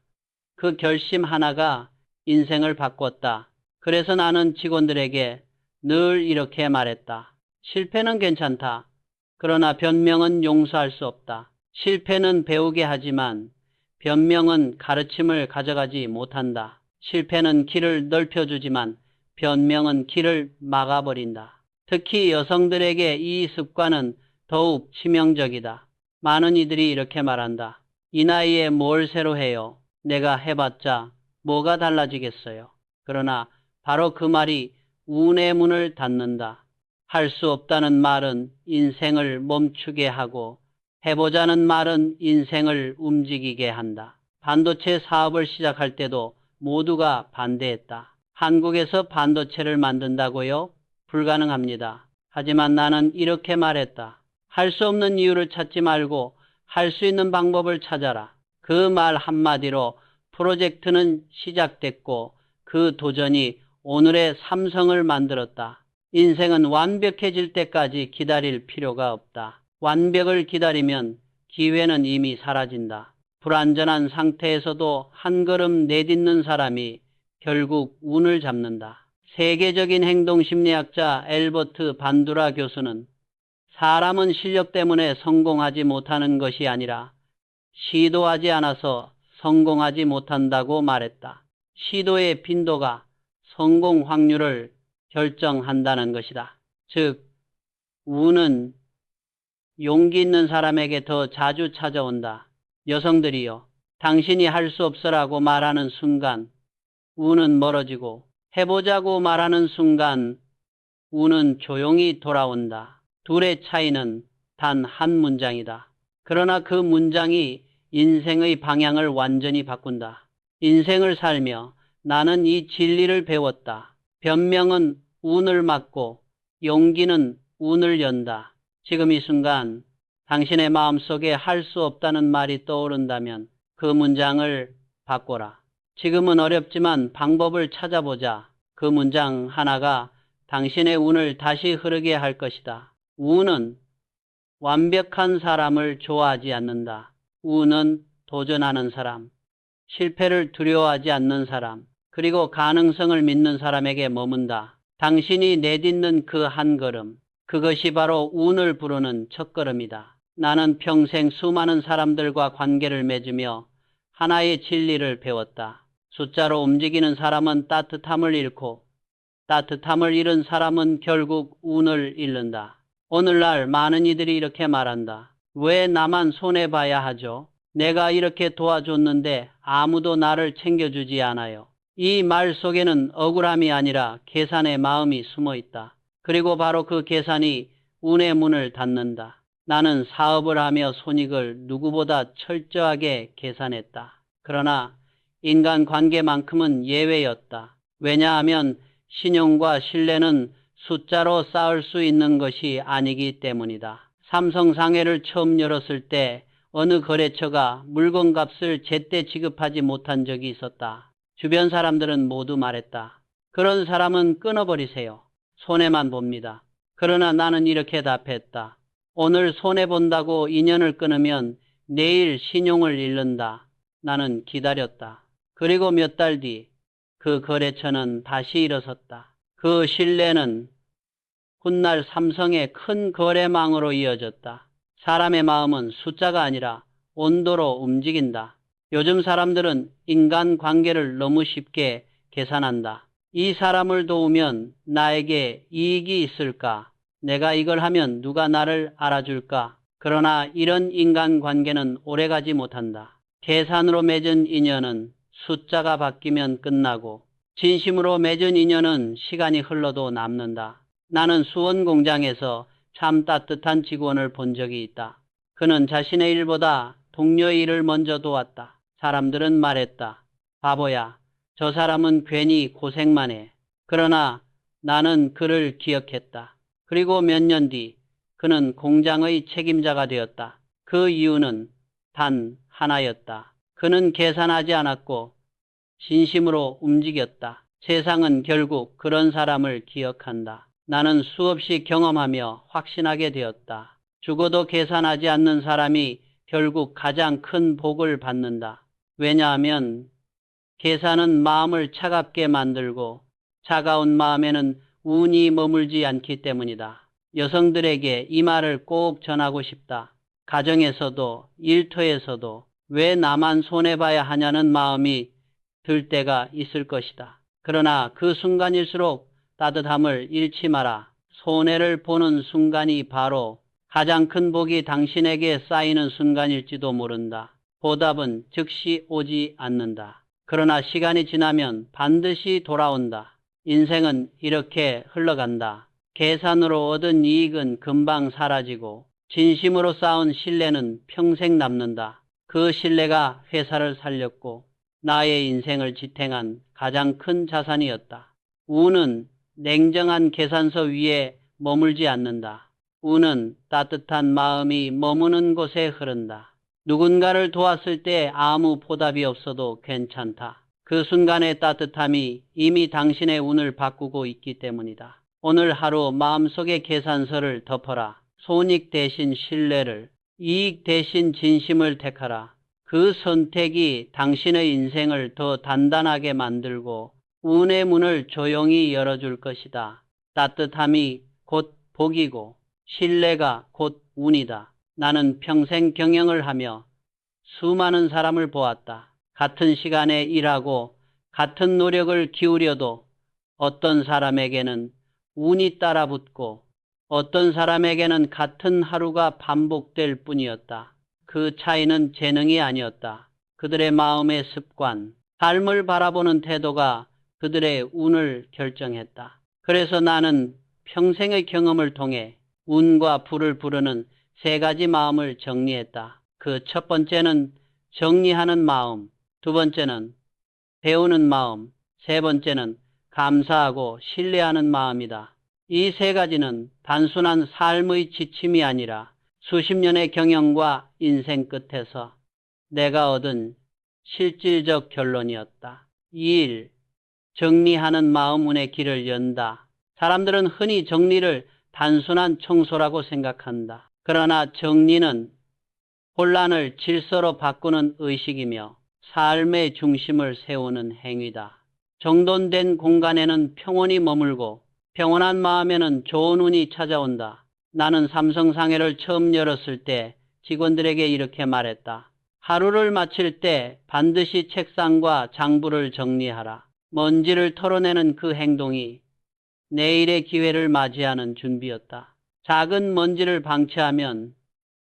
A: 그 결심 하나가 인생을 바꿨다. 그래서 나는 직원들에게 늘 이렇게 말했다. 실패는 괜찮다. 그러나 변명은 용서할 수 없다. 실패는 배우게 하지만 변명은 가르침을 가져가지 못한다. 실패는 길을 넓혀주지만 변명은 길을 막아버린다. 특히 여성들에게 이 습관은 더욱 치명적이다. 많은 이들이 이렇게 말한다. 이 나이에 뭘 새로 해요? 내가 해봤자 뭐가 달라지겠어요? 그러나 바로 그 말이 운의 문을 닫는다. 할 수 없다는 말은 인생을 멈추게 하고 해보자는 말은 인생을 움직이게 한다. 반도체 사업을 시작할 때도 모두가 반대했다. 한국에서 반도체를 만든다고요? 불가능합니다. 하지만 나는 이렇게 말했다. 할 수 없는 이유를 찾지 말고 할 수 있는 방법을 찾아라. 그 말 한마디로 프로젝트는 시작됐고 그 도전이 오늘의 삼성을 만들었다. 인생은 완벽해질 때까지 기다릴 필요가 없다. 완벽을 기다리면 기회는 이미 사라진다. 불완전한 상태에서도 한 걸음 내딛는 사람이 결국 운을 잡는다. 세계적인 행동심리학자 엘버트 반두라 교수는 사람은 실력 때문에 성공하지 못하는 것이 아니라 시도하지 않아서 성공하지 못한다고 말했다. 시도의 빈도가 성공 확률을 결정한다는 것이다. 즉, 운은 용기 있는 사람에게 더 자주 찾아온다. 여성들이여, 당신이 할 수 없어라고 말하는 순간 운은 멀어지고 해보자고 말하는 순간 운은 조용히 돌아온다. 둘의 차이는 단 한 문장이다. 그러나 그 문장이 인생의 방향을 완전히 바꾼다. 인생을 살며 나는 이 진리를 배웠다. 변명은 운을 막고 용기는 운을 연다. 지금 이 순간 당신의 마음속에 할 수 없다는 말이 떠오른다면 그 문장을 바꿔라. 지금은 어렵지만 방법을 찾아보자. 그 문장 하나가 당신의 운을 다시 흐르게 할 것이다. 운은 완벽한 사람을 좋아하지 않는다. 운은 도전하는 사람, 실패를 두려워하지 않는 사람, 그리고 가능성을 믿는 사람에게 머문다. 당신이 내딛는 그 한 걸음, 그것이 바로 운을 부르는 첫걸음이다. 나는 평생 수많은 사람들과 관계를 맺으며 하나의 진리를 배웠다. 숫자로 움직이는 사람은 따뜻함을 잃고 따뜻함을 잃은 사람은 결국 운을 잃는다. 오늘날 많은 이들이 이렇게 말한다. 왜 나만 손해봐야 하죠? 내가 이렇게 도와줬는데 아무도 나를 챙겨주지 않아요. 이 말 속에는 억울함이 아니라 계산의 마음이 숨어 있다. 그리고 바로 그 계산이 운의 문을 닫는다. 나는 사업을 하며 손익을 누구보다 철저하게 계산했다. 그러나 인간관계만큼은 예외였다. 왜냐하면 신용과 신뢰는 숫자로 쌓을 수 있는 것이 아니기 때문이다. 삼성 상해를 처음 열었을 때 어느 거래처가 물건값을 제때 지급하지 못한 적이 있었다. 주변 사람들은 모두 말했다. 그런 사람은 끊어버리세요. 손해만 봅니다. 그러나 나는 이렇게 답했다. 오늘 손해본다고 인연을 끊으면 내일 신용을 잃는다. 나는 기다렸다. 그리고 몇 달 뒤 그 거래처는 다시 일어섰다. 그 신뢰는 훗날 삼성의 큰 거래망으로 이어졌다. 사람의 마음은 숫자가 아니라 온도로 움직인다. 요즘 사람들은 인간관계를 너무 쉽게 계산한다. 이 사람을 도우면 나에게 이익이 있을까? 내가 이걸 하면 누가 나를 알아줄까? 그러나 이런 인간관계는 오래가지 못한다. 계산으로 맺은 인연은 숫자가 바뀌면 끝나고 진심으로 맺은 인연은 시간이 흘러도 남는다. 나는 수원 공장에서 참 따뜻한 직원을 본 적이 있다. 그는 자신의 일보다 동료의 일을 먼저 도왔다. 사람들은 말했다. 바보야, 저 사람은 괜히 고생만 해. 그러나 나는 그를 기억했다. 그리고 몇 년 뒤 그는 공장의 책임자가 되었다. 그 이유는 단 하나였다. 그는 계산하지 않았고 진심으로 움직였다. 세상은 결국 그런 사람을 기억한다. 나는 수없이 경험하며 확신하게 되었다. 죽어도 계산하지 않는 사람이 결국 가장 큰 복을 받는다. 왜냐하면 계산은 마음을 차갑게 만들고 차가운 마음에는 운이 머물지 않기 때문이다. 여성들에게 이 말을 꼭 전하고 싶다. 가정에서도 일터에서도 왜 나만 손해봐야 하냐는 마음이 들 때가 있을 것이다. 그러나 그 순간일수록 따뜻함을 잃지 마라. 손해를 보는 순간이 바로 가장 큰 복이 당신에게 쌓이는 순간일지도 모른다. 보답은 즉시 오지 않는다. 그러나 시간이 지나면 반드시 돌아온다. 인생은 이렇게 흘러간다. 계산으로 얻은 이익은 금방 사라지고 진심으로 쌓은 신뢰는 평생 남는다. 그 신뢰가 회사를 살렸고 나의 인생을 지탱한 가장 큰 자산이었다. 운은 냉정한 계산서 위에 머물지 않는다. 운은 따뜻한 마음이 머무는 곳에 흐른다. 누군가를 도왔을 때 아무 보답이 없어도 괜찮다. 그 순간의 따뜻함이 이미 당신의 운을 바꾸고 있기 때문이다. 오늘 하루 마음속의 계산서를 덮어라. 손익 대신 신뢰를, 이익 대신 진심을 택하라. 그 선택이 당신의 인생을 더 단단하게 만들고 운의 문을 조용히 열어줄 것이다. 따뜻함이 곧 복이고 신뢰가 곧 운이다. 나는 평생 경영을 하며 수많은 사람을 보았다. 같은 시간에 일하고 같은 노력을 기울여도 어떤 사람에게는 운이 따라붙고 어떤 사람에게는 같은 하루가 반복될 뿐이었다. 그 차이는 재능이 아니었다. 그들의 마음의 습관, 삶을 바라보는 태도가 그들의 운을 결정했다. 그래서 나는 평생의 경험을 통해 운과 불을 부르는 세 가지 마음을 정리했다. 그 첫 번째는 정리하는 마음, 두 번째는 배우는 마음, 세 번째는 감사하고 신뢰하는 마음이다. 이 세 가지는 단순한 삶의 지침이 아니라 수십 년의 경영과 인생 끝에서 내가 얻은 실질적 결론이었다. 2일, 정리하는 마음 운의 길을 연다. 사람들은 흔히 정리를 단순한 청소라고 생각한다. 그러나 정리는 혼란을 질서로 바꾸는 의식이며 삶의 중심을 세우는 행위다. 정돈된 공간에는 평온이 머물고 평온한 마음에는 좋은 운이 찾아온다. 나는 삼성상해를 처음 열었을 때 직원들에게 이렇게 말했다. 하루를 마칠 때 반드시 책상과 장부를 정리하라. 먼지를 털어내는 그 행동이 내일의 기회를 맞이하는 준비였다. 작은 먼지를 방치하면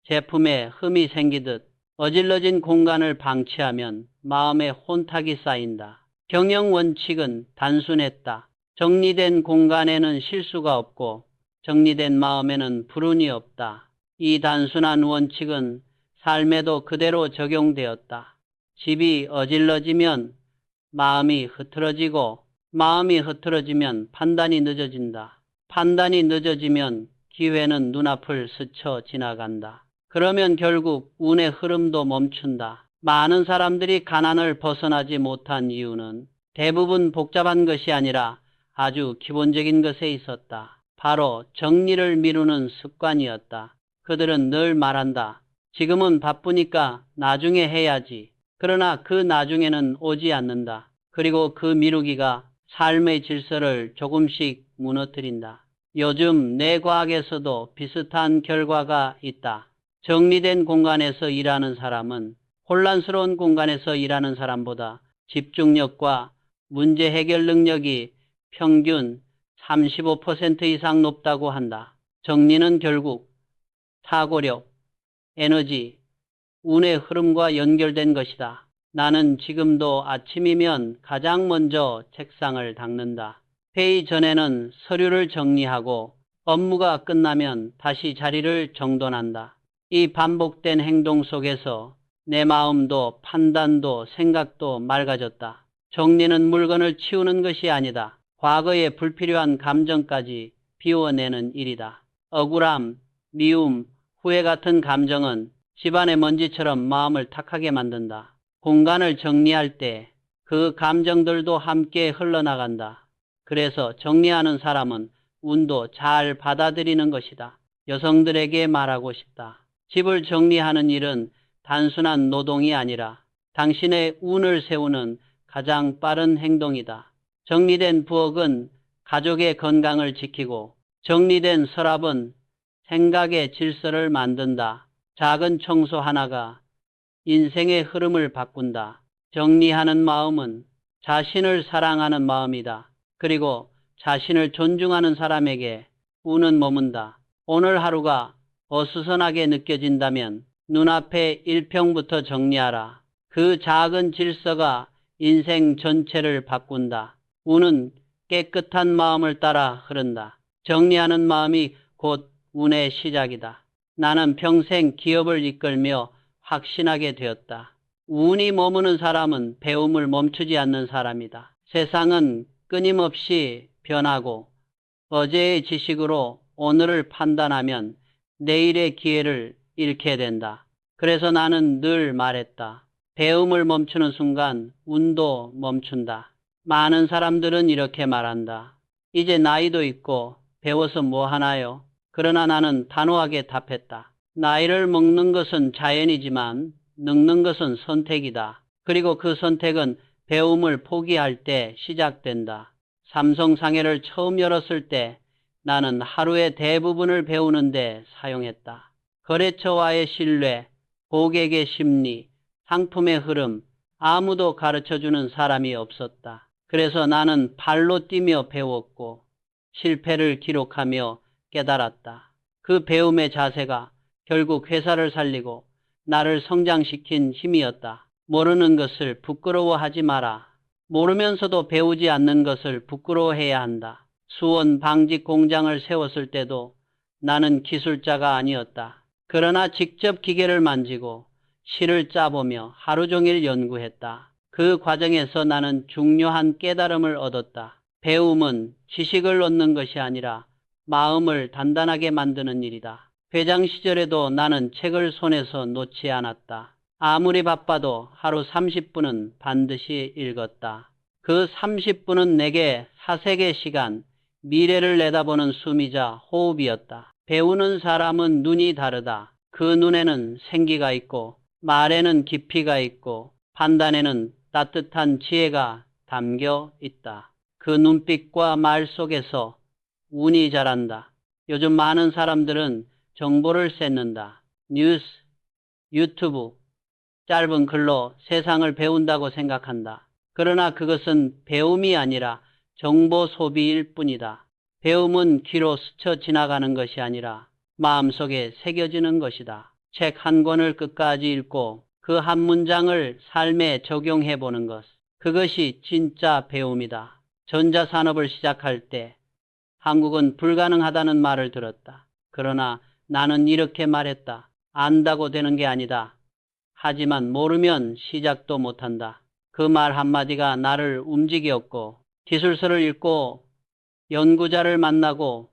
A: 제품에 흠이 생기듯 어질러진 공간을 방치하면 마음의 혼탁이 쌓인다. 경영 원칙은 단순했다. 정리된 공간에는 실수가 없고 정리된 마음에는 불운이 없다. 이 단순한 원칙은 삶에도 그대로 적용되었다. 집이 어질러지면 마음이 흐트러지고 마음이 흐트러지면 판단이 늦어진다. 판단이 늦어지면 기회는 눈앞을 스쳐 지나간다. 그러면 결국 운의 흐름도 멈춘다. 많은 사람들이 가난을 벗어나지 못한 이유는 대부분 복잡한 것이 아니라 아주 기본적인 것에 있었다. 바로 정리를 미루는 습관이었다. 그들은 늘 말한다. 지금은 바쁘니까 나중에 해야지. 그러나 그 나중에는 오지 않는다. 그리고 그 미루기가 삶의 질서를 조금씩 무너뜨린다. 요즘 뇌과학에서도 비슷한 결과가 있다. 정리된 공간에서 일하는 사람은 혼란스러운 공간에서 일하는 사람보다 집중력과 문제 해결 능력이 평균 35% 이상 높다고 한다. 정리는 결국 사고력, 에너지, 운의 흐름과 연결된 것이다. 나는 지금도 아침이면 가장 먼저 책상을 닦는다. 회의 전에는 서류를 정리하고 업무가 끝나면 다시 자리를 정돈한다. 이 반복된 행동 속에서 내 마음도 판단도 생각도 맑아졌다. 정리는 물건을 치우는 것이 아니다. 과거의 불필요한 감정까지 비워내는 일이다. 억울함, 미움, 후회 같은 감정은 집안의 먼지처럼 마음을 탁하게 만든다. 공간을 정리할 때 그 감정들도 함께 흘러나간다. 그래서 정리하는 사람은 운도 잘 받아들이는 것이다. 여성들에게 말하고 싶다. 집을 정리하는 일은 단순한 노동이 아니라 당신의 운을 세우는 가장 빠른 행동이다. 정리된 부엌은 가족의 건강을 지키고 정리된 서랍은 생각의 질서를 만든다. 작은 청소 하나가 인생의 흐름을 바꾼다. 정리하는 마음은 자신을 사랑하는 마음이다. 그리고 자신을 존중하는 사람에게 운은 머문다. 오늘 하루가 어수선하게 느껴진다면 눈앞에 1평부터 정리하라. 그 작은 질서가 인생 전체를 바꾼다. 운은 깨끗한 마음을 따라 흐른다. 정리하는 마음이 곧 운의 시작이다. 나는 평생 기업을 이끌며 확신하게 되었다. 운이 머무는 사람은 배움을 멈추지 않는 사람이다. 세상은 끊임없이 변하고 어제의 지식으로 오늘을 판단하면 내일의 기회를 잃게 된다. 그래서 나는 늘 말했다. 배움을 멈추는 순간 운도 멈춘다. 많은 사람들은 이렇게 말한다. 이제 나이도 있고 배워서 뭐 하나요? 그러나 나는 단호하게 답했다. 나이를 먹는 것은 자연이지만 늙는 것은 선택이다. 그리고 그 선택은 배움을 포기할 때 시작된다. 삼성상해를 처음 열었을 때 나는 하루의 대부분을 배우는데 사용했다. 거래처와의 신뢰, 고객의 심리, 상품의 흐름, 아무도 가르쳐주는 사람이 없었다. 그래서 나는 발로 뛰며 배웠고 실패를 기록하며 깨달았다. 그 배움의 자세가 결국 회사를 살리고 나를 성장시킨 힘이었다. 모르는 것을 부끄러워하지 마라. 모르면서도 배우지 않는 것을 부끄러워해야 한다. 수원 방직 공장을 세웠을 때도 나는 기술자가 아니었다. 그러나 직접 기계를 만지고 실을 짜보며 하루 종일 연구했다. 그 과정에서 나는 중요한 깨달음을 얻었다. 배움은 지식을 얻는 것이 아니라 마음을 단단하게 만드는 일이다. 회장 시절에도 나는 책을 손에서 놓지 않았다. 아무리 바빠도 하루 30분은 반드시 읽었다. 그 30분은 내게 사색의 시간, 미래를 내다보는 숨이자 호흡이었다. 배우는 사람은 눈이 다르다. 그 눈에는 생기가 있고 말에는 깊이가 있고 판단에는 따뜻한 지혜가 담겨 있다. 그 눈빛과 말 속에서 운이 자란다. 요즘 많은 사람들은 정보를 쐰는다. 뉴스, 유튜브, 짧은 글로 세상을 배운다고 생각한다. 그러나 그것은 배움이 아니라 정보 소비일 뿐이다. 배움은 귀로 스쳐 지나가는 것이 아니라 마음속에 새겨지는 것이다. 책 한 권을 끝까지 읽고 그 한 문장을 삶에 적용해 보는 것. 그것이 진짜 배움이다. 전자산업을 시작할 때 한국은 불가능하다는 말을 들었다. 그러나 나는 이렇게 말했다. 안다고 되는 게 아니다. 하지만 모르면 시작도 못한다. 그 말 한마디가 나를 움직였고 기술서를 읽고 연구자를 만나고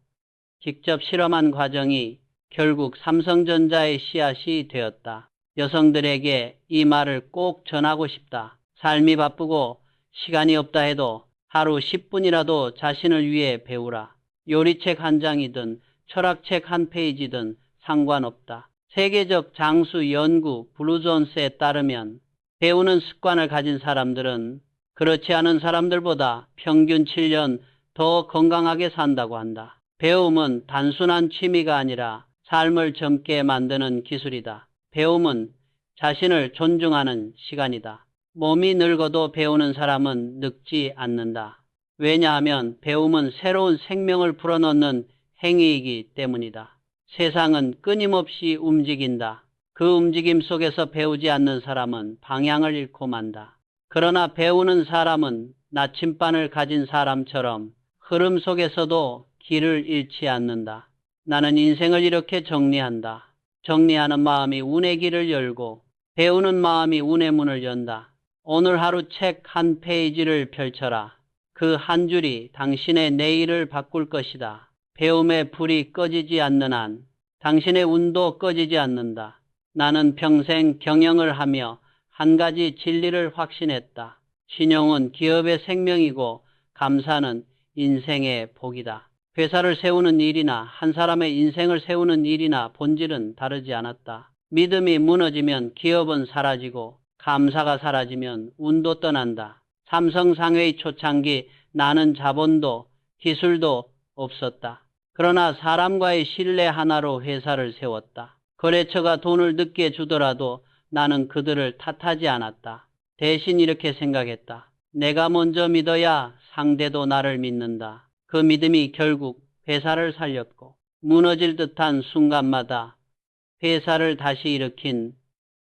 A: 직접 실험한 과정이 결국 삼성전자의 씨앗이 되었다. 여성들에게 이 말을 꼭 전하고 싶다. 삶이 바쁘고 시간이 없다 해도 하루 10분이라도 자신을 위해 배우라. 요리책 한 장이든 철학책 한 페이지든 상관없다. 세계적 장수 연구 블루존스에 따르면 배우는 습관을 가진 사람들은 그렇지 않은 사람들보다 평균 7년 더 건강하게 산다고 한다. 배움은 단순한 취미가 아니라 삶을 젊게 만드는 기술이다. 배움은 자신을 존중하는 시간이다. 몸이 늙어도 배우는 사람은 늙지 않는다. 왜냐하면 배움은 새로운 생명을 불어넣는 행위이기 때문이다. 세상은 끊임없이 움직인다. 그 움직임 속에서 배우지 않는 사람은 방향을 잃고 만다. 그러나 배우는 사람은 나침반을 가진 사람처럼 흐름 속에서도 길을 잃지 않는다. 나는 인생을 이렇게 정리한다. 정리하는 마음이 운의 길을 열고 배우는 마음이 운의 문을 연다. 오늘 하루 책 한 페이지를 펼쳐라. 그 한 줄이 당신의 내일을 바꿀 것이다. 배움의 불이 꺼지지 않는 한 당신의 운도 꺼지지 않는다. 나는 평생 경영을 하며 한 가지 진리를 확신했다. 신용은 기업의 생명이고 감사는 인생의 복이다. 회사를 세우는 일이나 한 사람의 인생을 세우는 일이나 본질은 다르지 않았다. 믿음이 무너지면 기업은 사라지고 감사가 사라지면 운도 떠난다. 삼성상회의 초창기 나는 자본도 기술도 없었다. 그러나 사람과의 신뢰 하나로 회사를 세웠다. 거래처가 돈을 늦게 주더라도 나는 그들을 탓하지 않았다. 대신 이렇게 생각했다. 내가 먼저 믿어야 상대도 나를 믿는다. 그 믿음이 결국 회사를 살렸고 무너질 듯한 순간마다 회사를 다시 일으킨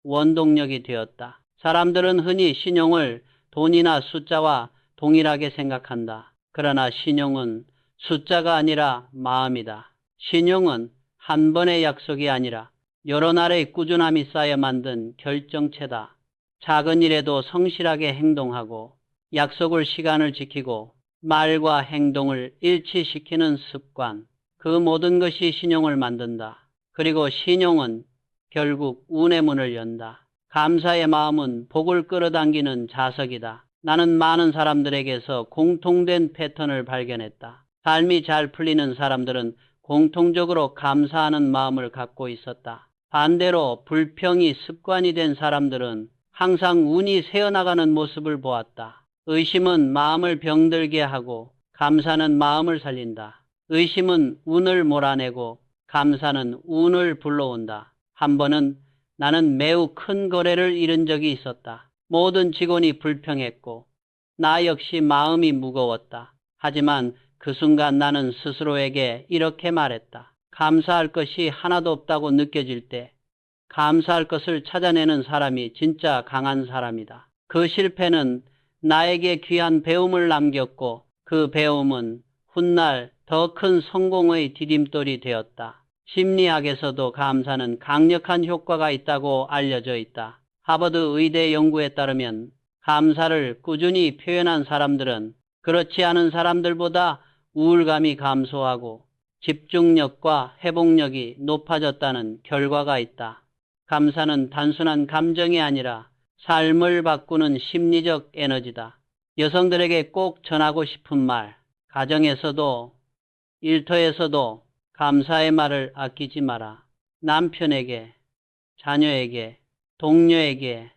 A: 원동력이 되었다. 사람들은 흔히 신용을 돈이나 숫자와 동일하게 생각한다. 그러나 신용은 숫자가 아니라 마음이다. 신용은 한 번의 약속이 아니라 여러 날의 꾸준함이 쌓여 만든 결정체다. 작은 일에도 성실하게 행동하고 약속을 시간을 지키고 말과 행동을 일치시키는 습관. 그 모든 것이 신용을 만든다. 그리고 신용은 결국 운의 문을 연다. 감사의 마음은 복을 끌어당기는 자석이다. 나는 많은 사람들에게서 공통된 패턴을 발견했다. 삶이 잘 풀리는 사람들은 공통적으로 감사하는 마음을 갖고 있었다. 반대로 불평이 습관이 된 사람들은 항상 운이 새어나가는 모습을 보았다. 의심은 마음을 병들게 하고 감사는 마음을 살린다. 의심은 운을 몰아내고 감사는 운을 불러온다. 한 번은 나는 매우 큰 거래를 잃은 적이 있었다. 모든 직원이 불평했고 나 역시 마음이 무거웠다. 하지만 그 순간 나는 스스로에게 이렇게 말했다. 감사할 것이 하나도 없다고 느껴질 때 감사할 것을 찾아내는 사람이 진짜 강한 사람이다. 그 실패는 나에게 귀한 배움을 남겼고 그 배움은 훗날 더 큰 성공의 디딤돌이 되었다. 심리학에서도 감사는 강력한 효과가 있다고 알려져 있다. 하버드 의대 연구에 따르면 감사를 꾸준히 표현한 사람들은 그렇지 않은 사람들보다 우울감이 감소하고 집중력과 회복력이 높아졌다는 결과가 있다. 감사는 단순한 감정이 아니라 삶을 바꾸는 심리적 에너지다. 여성들에게 꼭 전하고 싶은 말, 가정에서도 일터에서도 감사의 말을 아끼지 마라. 남편에게, 자녀에게, 동료에게,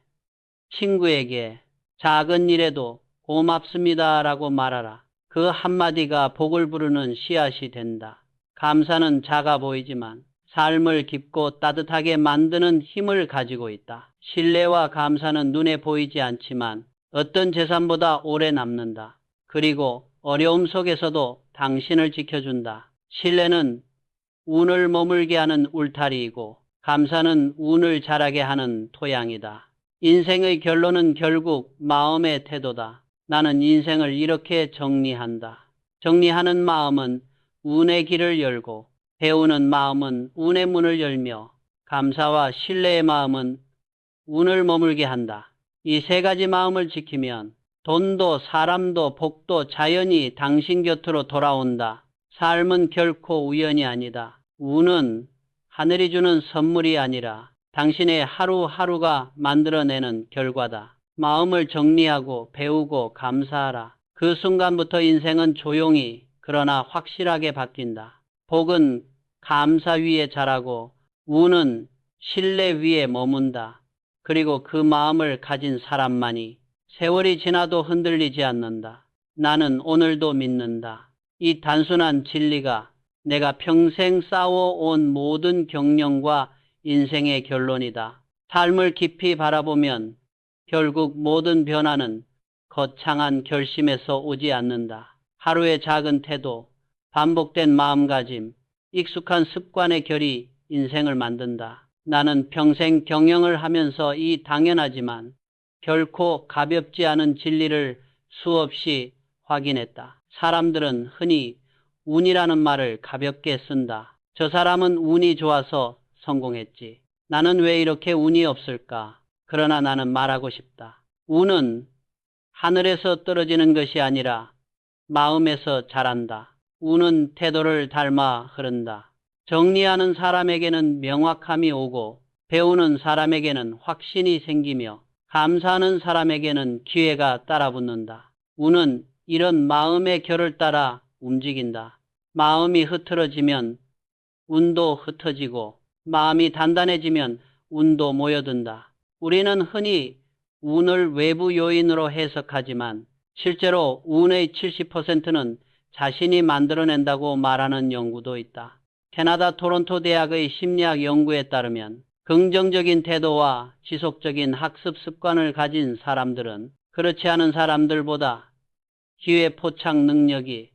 A: 친구에게 작은 일에도 고맙습니다라고 말하라. 그 한마디가 복을 부르는 씨앗이 된다. 감사는 작아 보이지만 삶을 깊고 따뜻하게 만드는 힘을 가지고 있다. 신뢰와 감사는 눈에 보이지 않지만 어떤 재산보다 오래 남는다. 그리고 어려움 속에서도 당신을 지켜준다. 신뢰는 운을 머물게 하는 울타리이고 감사는 운을 자라게 하는 토양이다. 인생의 결론은 결국 마음의 태도다. 나는 인생을 이렇게 정리한다. 정리하는 마음은 운의 길을 열고 배우는 마음은 운의 문을 열며 감사와 신뢰의 마음은 운을 머물게 한다. 이 세 가지 마음을 지키면 돈도 사람도 복도 자연히 당신 곁으로 돌아온다. 삶은 결코 우연이 아니다. 운은 하늘이 주는 선물이 아니라 당신의 하루하루가 만들어내는 결과다. 마음을 정리하고 배우고 감사하라. 그 순간부터 인생은 조용히 그러나 확실하게 바뀐다. 복은 감사 위에 자라고 운은 신뢰 위에 머문다. 그리고 그 마음을 가진 사람만이 세월이 지나도 흔들리지 않는다. 나는 오늘도 믿는다. 이 단순한 진리가 내가 평생 쌓아온 모든 경영과 인생의 결론이다. 삶을 깊이 바라보면 결국 모든 변화는 거창한 결심에서 오지 않는다. 하루의 작은 태도, 반복된 마음가짐, 익숙한 습관의 결이 인생을 만든다. 나는 평생 경영을 하면서 이 당연하지만 결코 가볍지 않은 진리를 수없이 확인했다. 사람들은 흔히 운이라는 말을 가볍게 쓴다. 저 사람은 운이 좋아서 성공했지. 나는 왜 이렇게 운이 없을까? 그러나 나는 말하고 싶다. 운은 하늘에서 떨어지는 것이 아니라 마음에서 자란다. 운은 태도를 닮아 흐른다. 정리하는 사람에게는 명확함이 오고 배우는 사람에게는 확신이 생기며 감사하는 사람에게는 기회가 따라붙는다. 운은 이런 마음의 결을 따라 움직인다. 마음이 흐트러지면 운도 흩어지고 마음이 단단해지면 운도 모여든다. 우리는 흔히 운을 외부 요인으로 해석하지만 실제로 운의 70%는 자신이 만들어낸다고 말하는 연구도 있다. 캐나다 토론토 대학의 심리학 연구에 따르면 긍정적인 태도와 지속적인 학습 습관을 가진 사람들은 그렇지 않은 사람들보다 기회 포착 능력이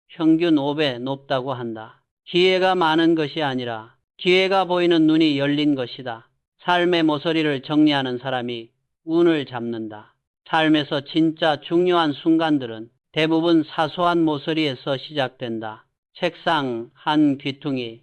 A: 평균 5배 높다고 한다. 기회가 많은 것이 아니라 기회가 보이는 눈이 열린 것이다. 삶의 모서리를 정리하는 사람이 운을 잡는다. 삶에서 진짜 중요한 순간들은 대부분 사소한 모서리에서 시작된다. 책상 한 귀퉁이,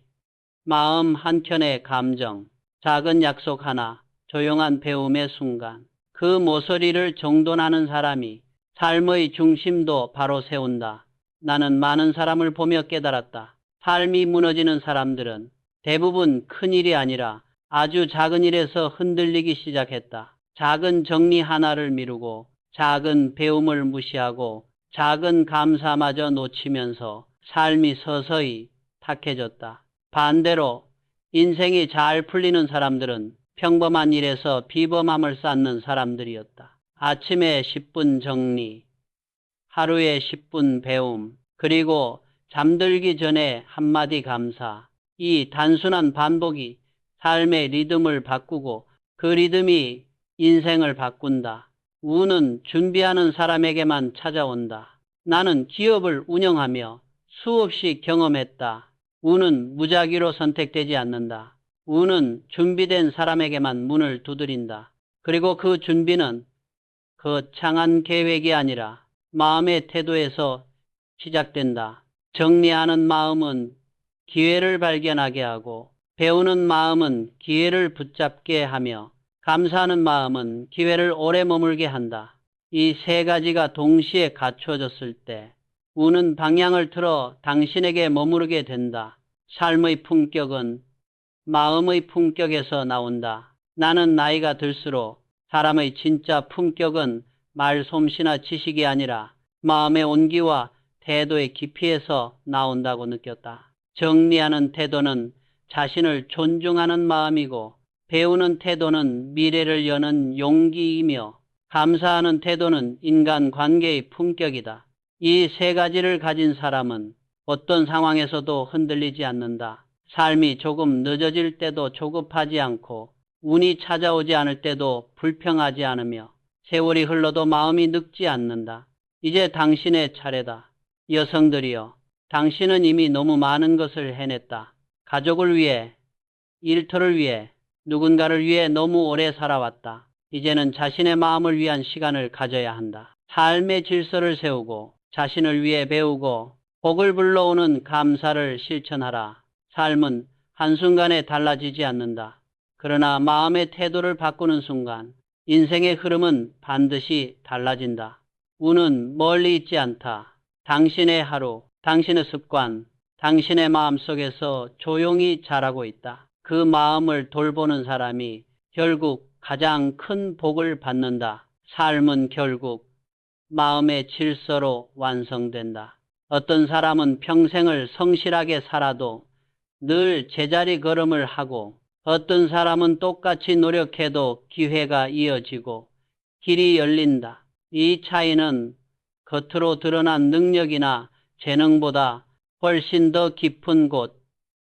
A: 마음 한켠의 감정, 작은 약속 하나, 조용한 배움의 순간. 그 모서리를 정돈하는 사람이 삶의 중심도 바로 세운다. 나는 많은 사람을 보며 깨달았다. 삶이 무너지는 사람들은 대부분 큰 일이 아니라 아주 작은 일에서 흔들리기 시작했다. 작은 정리 하나를 미루고 작은 배움을 무시하고 작은 감사마저 놓치면서 삶이 서서히 탁해졌다. 반대로 인생이 잘 풀리는 사람들은 평범한 일에서 비범함을 쌓는 사람들이었다. 아침에 10분 정리, 하루에 10분 배움, 그리고 잠들기 전에 한마디 감사. 이 단순한 반복이 삶의 리듬을 바꾸고 그 리듬이 인생을 바꾼다. 운은 준비하는 사람에게만 찾아온다. 나는 기업을 운영하며 수없이 경험했다. 운은 무작위로 선택되지 않는다. 운은 준비된 사람에게만 문을 두드린다. 그리고 그 준비는 거창한 계획이 아니라 마음의 태도에서 시작된다. 정리하는 마음은 기회를 발견하게 하고, 배우는 마음은 기회를 붙잡게 하며, 감사하는 마음은 기회를 오래 머물게 한다. 이 세 가지가 동시에 갖추어졌을 때 운은 방향을 틀어 당신에게 머무르게 된다. 삶의 품격은 마음의 품격에서 나온다. 나는 나이가 들수록 사람의 진짜 품격은 말솜씨나 지식이 아니라 마음의 온기와 태도의 깊이에서 나온다고 느꼈다. 정리하는 태도는 자신을 존중하는 마음이고, 배우는 태도는 미래를 여는 용기이며, 감사하는 태도는 인간관계의 품격이다. 이 세 가지를 가진 사람은 어떤 상황에서도 흔들리지 않는다. 삶이 조금 늦어질 때도 조급하지 않고, 운이 찾아오지 않을 때도 불평하지 않으며, 세월이 흘러도 마음이 늙지 않는다. 이제 당신의 차례다. 여성들이여, 당신은 이미 너무 많은 것을 해냈다. 가족을 위해, 일터를 위해, 누군가를 위해 너무 오래 살아왔다. 이제는 자신의 마음을 위한 시간을 가져야 한다. 삶의 질서를 세우고 자신을 위해 배우고 복을 불러오는 감사를 실천하라. 삶은 한순간에 달라지지 않는다. 그러나 마음의 태도를 바꾸는 순간 인생의 흐름은 반드시 달라진다. 운은 멀리 있지 않다. 당신의 하루, 당신의 습관, 당신의 마음속에서 조용히 자라고 있다. 그 마음을 돌보는 사람이 결국 가장 큰 복을 받는다. 삶은 결국 마음의 질서로 완성된다. 어떤 사람은 평생을 성실하게 살아도 늘 제자리 걸음을 하고, 어떤 사람은 똑같이 노력해도 기회가 이어지고 길이 열린다. 이 차이는 겉으로 드러난 능력이나 재능보다 훨씬 더 깊은 곳,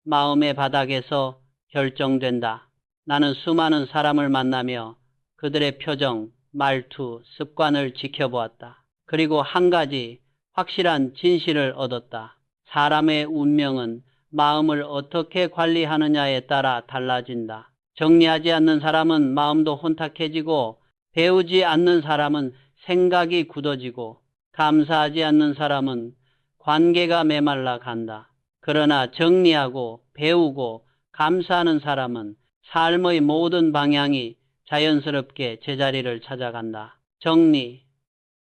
A: 마음의 바닥에서 결정된다. 나는 수많은 사람을 만나며 그들의 표정, 말투, 습관을 지켜보았다. 그리고 한 가지 확실한 진실을 얻었다. 사람의 운명은 마음을 어떻게 관리하느냐에 따라 달라진다. 정리하지 않는 사람은 마음도 혼탁해지고, 배우지 않는 사람은 생각이 굳어지고, 감사하지 않는 사람은 관계가 메말라 간다. 그러나 정리하고 배우고 감사하는 사람은 삶의 모든 방향이 자연스럽게 제자리를 찾아간다. 정리,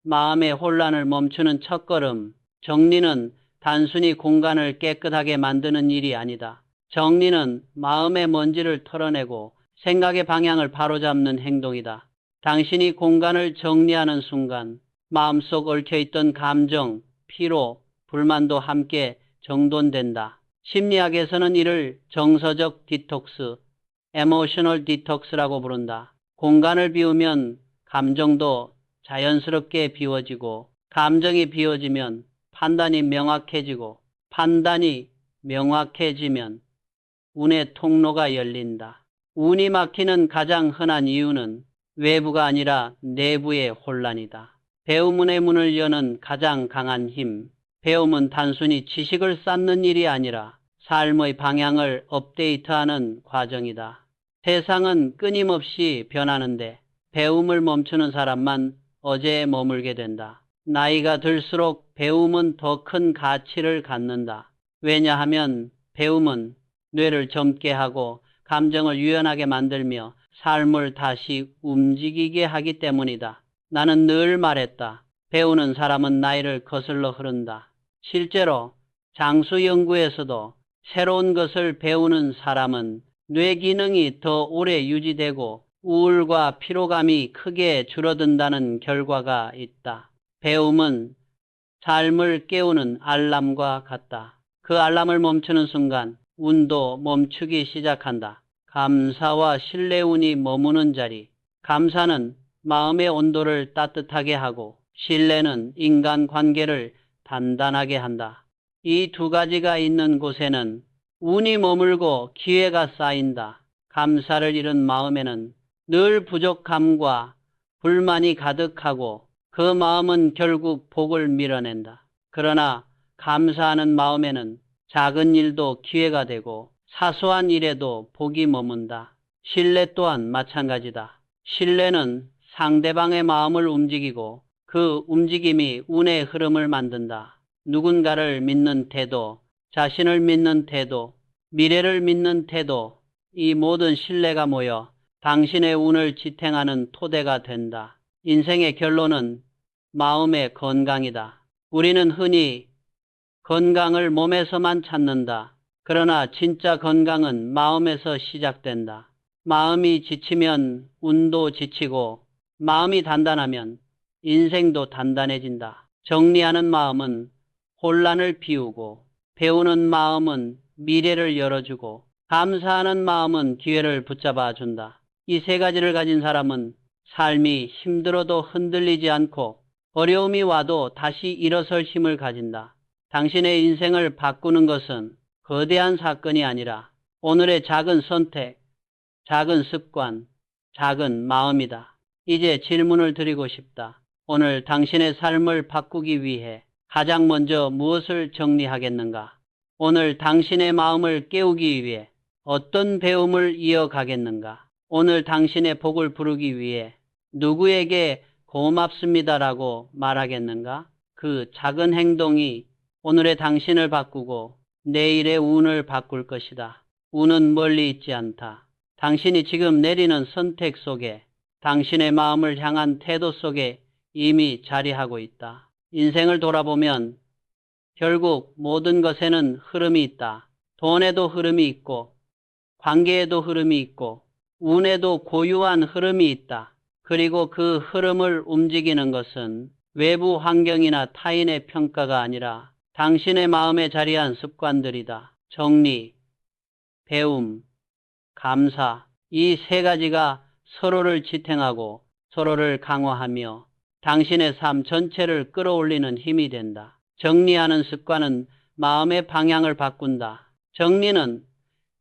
A: 마음의 혼란을 멈추는 첫걸음. 정리는 단순히 공간을 깨끗하게 만드는 일이 아니다. 정리는 마음의 먼지를 털어내고 생각의 방향을 바로잡는 행동이다. 당신이 공간을 정리하는 순간 마음속 얽혀있던 감정, 피로, 불만도 함께 정돈된다. 심리학에서는 이를 정서적 디톡스, 에모셔널 디톡스라고 부른다. 공간을 비우면 감정도 자연스럽게 비워지고, 감정이 비워지면 판단이 명확해지고, 판단이 명확해지면 운의 통로가 열린다. 운이 막히는 가장 흔한 이유는 외부가 아니라 내부의 혼란이다. 배움의 문을 여는 가장 강한 힘. 배움은 단순히 지식을 쌓는 일이 아니라 삶의 방향을 업데이트하는 과정이다. 세상은 끊임없이 변하는데 배움을 멈추는 사람만 어제에 머물게 된다. 나이가 들수록 배움은 더 큰 가치를 갖는다. 왜냐하면 배움은 뇌를 젊게 하고 감정을 유연하게 만들며 삶을 다시 움직이게 하기 때문이다. 나는 늘 말했다. 배우는 사람은 나이를 거슬러 흐른다. 실제로 장수 연구에서도 새로운 것을 배우는 사람은 뇌 기능이 더 오래 유지되고 우울과 피로감이 크게 줄어든다는 결과가 있다. 배움은 삶을 깨우는 알람과 같다. 그 알람을 멈추는 순간 운도 멈추기 시작한다. 감사와 신뢰운이 머무는 자리. 감사는 마음의 온도를 따뜻하게 하고 신뢰는 인간관계를 단단하게 한다. 이 두 가지가 있는 곳에는 운이 머물고 기회가 쌓인다. 감사를 잃은 마음에는 늘 부족함과 불만이 가득하고 그 마음은 결국 복을 밀어낸다. 그러나 감사하는 마음에는 작은 일도 기회가 되고 사소한 일에도 복이 머문다. 신뢰 또한 마찬가지다. 신뢰는 상대방의 마음을 움직이고 그 움직임이 운의 흐름을 만든다. 누군가를 믿는 태도, 자신을 믿는 태도, 미래를 믿는 태도, 이 모든 신뢰가 모여 당신의 운을 지탱하는 토대가 된다. 인생의 결론은 마음의 건강이다. 우리는 흔히 건강을 몸에서만 찾는다. 그러나 진짜 건강은 마음에서 시작된다. 마음이 지치면 운도 지치고 마음이 단단하면 인생도 단단해진다. 정리하는 마음은 혼란을 비우고 배우는 마음은 미래를 열어주고 감사하는 마음은 기회를 붙잡아 준다. 이 세 가지를 가진 사람은 삶이 힘들어도 흔들리지 않고 어려움이 와도 다시 일어설 힘을 가진다. 당신의 인생을 바꾸는 것은 거대한 사건이 아니라 오늘의 작은 선택, 작은 습관, 작은 마음이다. 이제 질문을 드리고 싶다. 오늘 당신의 삶을 바꾸기 위해 가장 먼저 무엇을 정리하겠는가? 오늘 당신의 마음을 깨우기 위해 어떤 배움을 이어가겠는가? 오늘 당신의 복을 부르기 위해 누구에게 고맙습니다라고 말하겠는가? 그 작은 행동이 오늘의 당신을 바꾸고 내일의 운을 바꿀 것이다. 운은 멀리 있지 않다. 당신이 지금 내리는 선택 속에 당신의 마음을 향한 태도 속에 이미 자리하고 있다. 인생을 돌아보면 결국 모든 것에는 흐름이 있다. 돈에도 흐름이 있고 관계에도 흐름이 있고 운에도 고유한 흐름이 있다. 그리고 그 흐름을 움직이는 것은 외부 환경이나 타인의 평가가 아니라 당신의 마음에 자리한 습관들이다. 정리, 배움, 감사, 이 세 가지가 서로를 지탱하고 서로를 강화하며 당신의 삶 전체를 끌어올리는 힘이 된다. 정리하는 습관은 마음의 방향을 바꾼다. 정리는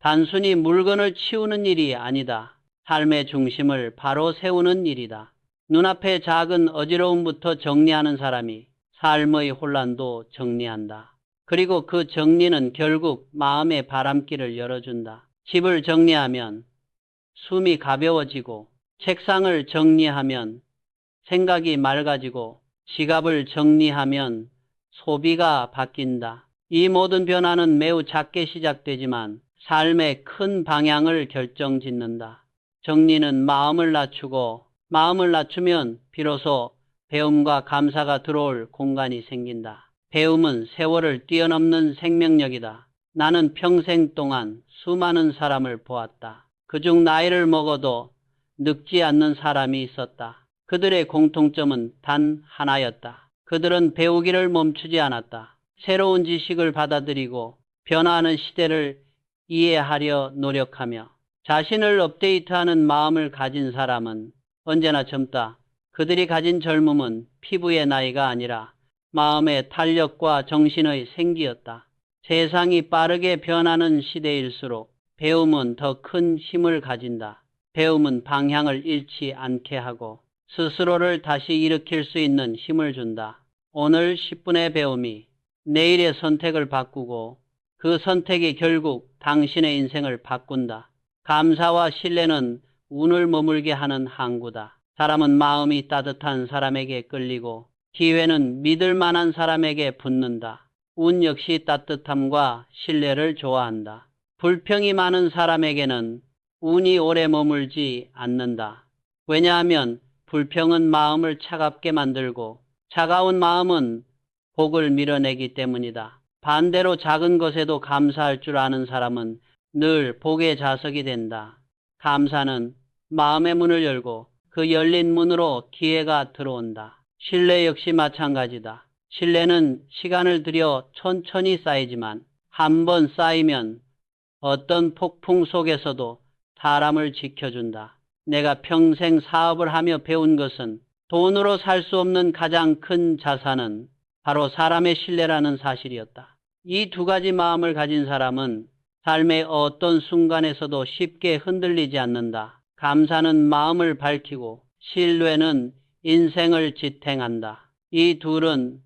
A: 단순히 물건을 치우는 일이 아니다. 삶의 중심을 바로 세우는 일이다. 눈앞의 작은 어지러움부터 정리하는 사람이 삶의 혼란도 정리한다. 그리고 그 정리는 결국 마음의 바람길을 열어준다. 집을 정리하면 숨이 가벼워지고 책상을 정리하면 생각이 맑아지고 지갑을 정리하면 소비가 바뀐다. 이 모든 변화는 매우 작게 시작되지만 삶의 큰 방향을 결정짓는다. 정리는 마음을 낮추고 마음을 낮추면 비로소 배움과 감사가 들어올 공간이 생긴다. 배움은 세월을 뛰어넘는 생명력이다. 나는 평생 동안 수많은 사람을 보았다. 그중 나이를 먹어도 늙지 않는 사람이 있었다. 그들의 공통점은 단 하나였다. 그들은 배우기를 멈추지 않았다. 새로운 지식을 받아들이고 변화하는 시대를 이해하려 노력하며 자신을 업데이트하는 마음을 가진 사람은 언제나 젊다. 그들이 가진 젊음은 피부의 나이가 아니라 마음의 탄력과 정신의 생기였다. 세상이 빠르게 변하는 시대일수록 배움은 더 큰 힘을 가진다. 배움은 방향을 잃지 않게 하고 스스로를 다시 일으킬 수 있는 힘을 준다. 오늘 10분의 배움이 내일의 선택을 바꾸고 그 선택이 결국 당신의 인생을 바꾼다. 감사와 신뢰는 운을 머물게 하는 항구다. 사람은 마음이 따뜻한 사람에게 끌리고 기회는 믿을 만한 사람에게 붙는다. 운 역시 따뜻함과 신뢰를 좋아한다. 불평이 많은 사람에게는 운이 오래 머물지 않는다. 왜냐하면 불평은 마음을 차갑게 만들고 차가운 마음은 복을 밀어내기 때문이다. 반대로 작은 것에도 감사할 줄 아는 사람은 늘 복의 자석이 된다. 감사는 마음의 문을 열고 그 열린 문으로 기회가 들어온다. 신뢰 역시 마찬가지다. 신뢰는 시간을 들여 천천히 쌓이지만 한 번 쌓이면 어떤 폭풍 속에서도 사람을 지켜준다. 내가 평생 사업을 하며 배운 것은 돈으로 살 수 없는 가장 큰 자산은 바로 사람의 신뢰라는 사실이었다. 이 두 가지 마음을 가진 사람은 삶의 어떤 순간에서도 쉽게 흔들리지 않는다. 감사는 마음을 밝히고 신뢰는 인생을 지탱한다. 이 둘은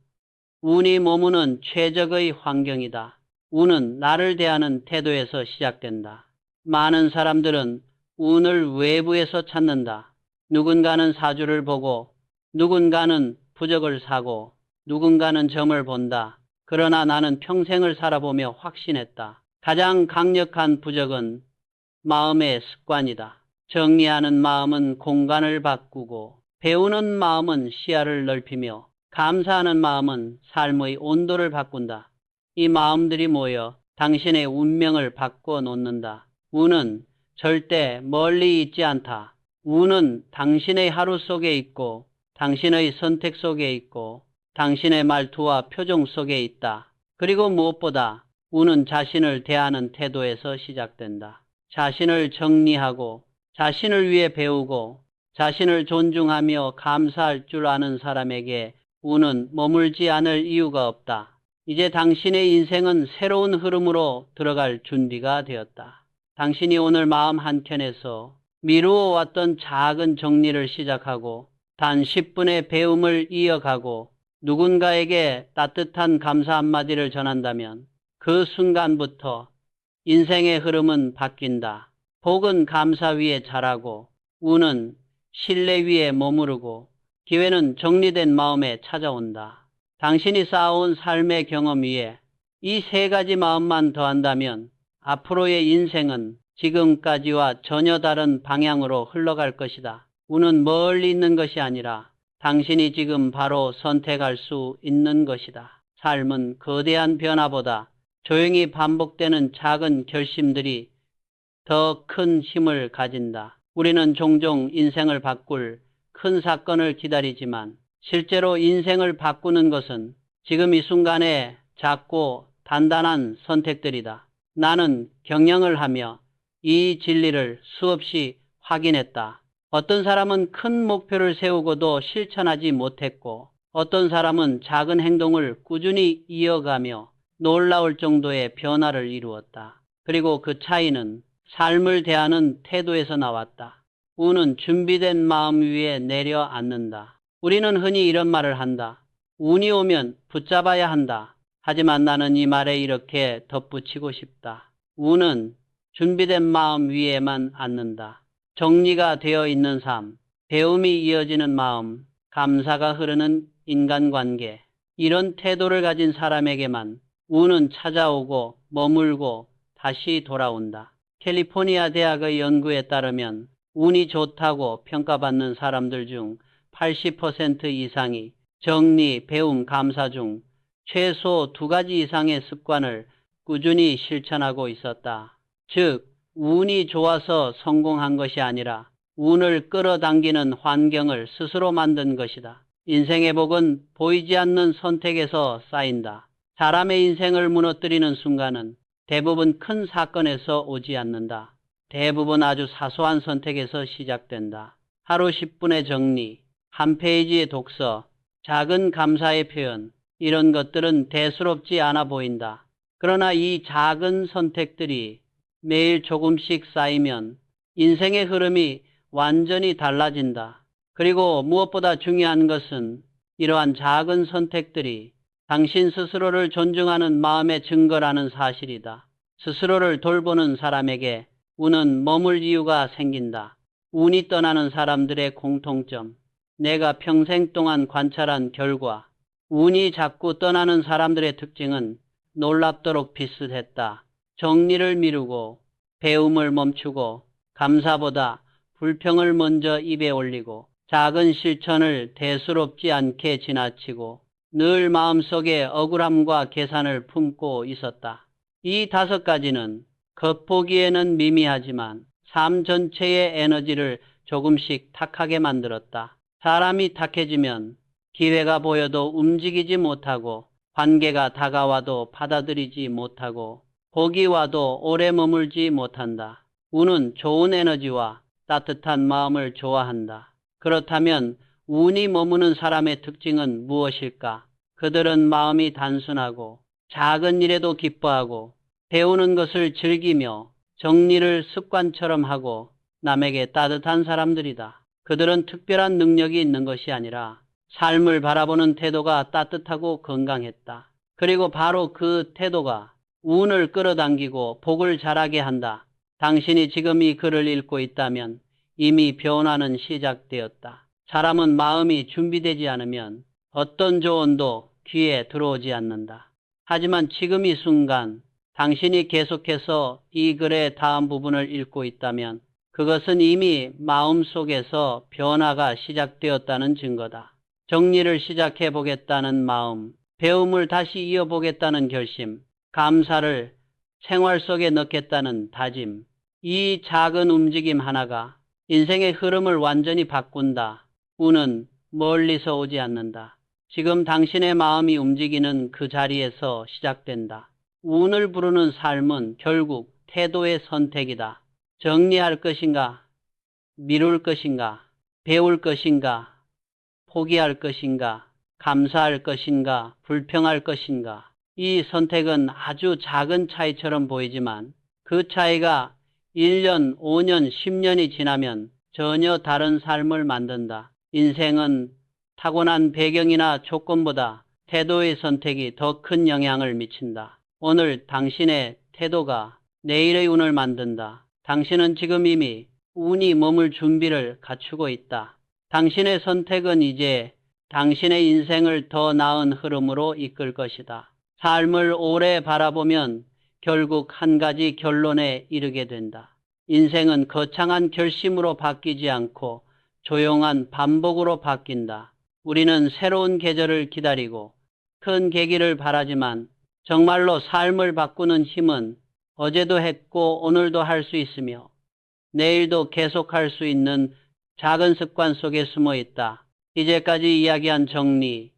A: 운이 머무는 최적의 환경이다. 운은 나를 대하는 태도에서 시작된다. 많은 사람들은 운을 외부에서 찾는다. 누군가는 사주를 보고 누군가는 부적을 사고 누군가는 점을 본다. 그러나 나는 평생을 살아보며 확신했다. 가장 강력한 부적은 마음의 습관이다. 정리하는 마음은 공간을 바꾸고 배우는 마음은 시야를 넓히며 감사하는 마음은 삶의 온도를 바꾼다. 이 마음들이 모여 당신의 운명을 바꿔 놓는다. 운은 절대 멀리 있지 않다. 운은 당신의 하루 속에 있고 당신의 선택 속에 있고 당신의 말투와 표정 속에 있다. 그리고 무엇보다 운은 자신을 대하는 태도에서 시작된다. 자신을 정리하고 자신을 위해 배우고 자신을 존중하며 감사할 줄 아는 사람에게 운은 머물지 않을 이유가 없다. 이제 당신의 인생은 새로운 흐름으로 들어갈 준비가 되었다. 당신이 오늘 마음 한켠에서 미루어 왔던 작은 정리를 시작하고 단 10분의 배움을 이어가고 누군가에게 따뜻한 감사 한마디를 전한다면 그 순간부터 인생의 흐름은 바뀐다. 복은 감사 위에 자라고 운은 신뢰 위에 머무르고 기회는 정리된 마음에 찾아온다. 당신이 쌓아온 삶의 경험 위에 이 세 가지 마음만 더한다면 앞으로의 인생은 지금까지와 전혀 다른 방향으로 흘러갈 것이다. 운은 멀리 있는 것이 아니라 당신이 지금 바로 선택할 수 있는 것이다. 삶은 거대한 변화보다 조용히 반복되는 작은 결심들이 더 큰 힘을 가진다. 우리는 종종 인생을 바꿀 큰 사건을 기다리지만 실제로 인생을 바꾸는 것은 지금 이 순간의 작고 단단한 선택들이다. 나는 경영을 하며 이 진리를 수없이 확인했다. 어떤 사람은 큰 목표를 세우고도 실천하지 못했고 어떤 사람은 작은 행동을 꾸준히 이어가며 놀라울 정도의 변화를 이루었다. 그리고 그 차이는 삶을 대하는 태도에서 나왔다. 운은 준비된 마음 위에 내려앉는다. 우리는 흔히 이런 말을 한다. 운이 오면 붙잡아야 한다. 하지만 나는 이 말에 이렇게 덧붙이고 싶다. 운은 준비된 마음 위에만 앉는다. 정리가 되어 있는 삶, 배움이 이어지는 마음, 감사가 흐르는 인간관계, 이런 태도를 가진 사람에게만 운은 찾아오고 머물고 다시 돌아온다. 캘리포니아 대학의 연구에 따르면 운이 좋다고 평가받는 사람들 중 80% 이상이 정리, 배움, 감사 중 최소 2가지 이상의 습관을 꾸준히 실천하고 있었다. 즉, 운이 좋아서 성공한 것이 아니라 운을 끌어당기는 환경을 스스로 만든 것이다. 인생의 복은 보이지 않는 선택에서 쌓인다. 사람의 인생을 무너뜨리는 순간은 대부분 큰 사건에서 오지 않는다. 대부분 아주 사소한 선택에서 시작된다. 하루 10분의 정리, 한 페이지의 독서, 작은 감사의 표현, 이런 것들은 대수롭지 않아 보인다. 그러나 이 작은 선택들이 매일 조금씩 쌓이면 인생의 흐름이 완전히 달라진다. 그리고 무엇보다 중요한 것은 이러한 작은 선택들이 당신 스스로를 존중하는 마음의 증거라는 사실이다. 스스로를 돌보는 사람에게 운은 머물 이유가 생긴다. 운이 떠나는 사람들의 공통점. 내가 평생 동안 관찰한 결과 운이 자꾸 떠나는 사람들의 특징은 놀랍도록 비슷했다. 정리를 미루고 배움을 멈추고 감사보다 불평을 먼저 입에 올리고 작은 실천을 대수롭지 않게 지나치고 늘 마음속에 억울함과 계산을 품고 있었다. 이 5가지는 겉보기에는 미미하지만 삶 전체의 에너지를 조금씩 탁하게 만들었다. 사람이 탁해지면 기회가 보여도 움직이지 못하고 관계가 다가와도 받아들이지 못하고 복이 와도 오래 머물지 못한다. 운은 좋은 에너지와 따뜻한 마음을 좋아한다. 그렇다면 운이 머무는 사람의 특징은 무엇일까? 그들은 마음이 단순하고 작은 일에도 기뻐하고 배우는 것을 즐기며 정리를 습관처럼 하고 남에게 따뜻한 사람들이다. 그들은 특별한 능력이 있는 것이 아니라 삶을 바라보는 태도가 따뜻하고 건강했다. 그리고 바로 그 태도가 운을 끌어당기고 복을 자라게 한다. 당신이 지금 이 글을 읽고 있다면 이미 변화는 시작되었다. 사람은 마음이 준비되지 않으면 어떤 조언도 귀에 들어오지 않는다. 하지만 지금 이 순간 당신이 계속해서 이 글의 다음 부분을 읽고 있다면 그것은 이미 마음속에서 변화가 시작되었다는 증거다. 정리를 시작해 보겠다는 마음, 배움을 다시 이어보겠다는 결심, 감사를 생활 속에 넣겠다는 다짐, 이 작은 움직임 하나가 인생의 흐름을 완전히 바꾼다. 운은 멀리서 오지 않는다. 지금 당신의 마음이 움직이는 그 자리에서 시작된다. 운을 부르는 삶은 결국 태도의 선택이다. 정리할 것인가, 미룰 것인가, 배울 것인가, 포기할 것인가, 감사할 것인가, 불평할 것인가. 이 선택은 아주 작은 차이처럼 보이지만 그 차이가 1년, 5년, 10년이 지나면 전혀 다른 삶을 만든다. 인생은 타고난 배경이나 조건보다 태도의 선택이 더 큰 영향을 미친다. 오늘 당신의 태도가 내일의 운을 만든다. 당신은 지금 이미 운이 머물 준비를 갖추고 있다. 당신의 선택은 이제 당신의 인생을 더 나은 흐름으로 이끌 것이다. 삶을 오래 바라보면 결국 한 가지 결론에 이르게 된다. 인생은 거창한 결심으로 바뀌지 않고 조용한 반복으로 바뀐다. 우리는 새로운 계절을 기다리고 큰 계기를 바라지만 정말로 삶을 바꾸는 힘은 어제도 했고 오늘도 할 수 있으며 내일도 계속할 수 있는 작은 습관 속에 숨어 있다. 이제까지 이야기한 정리,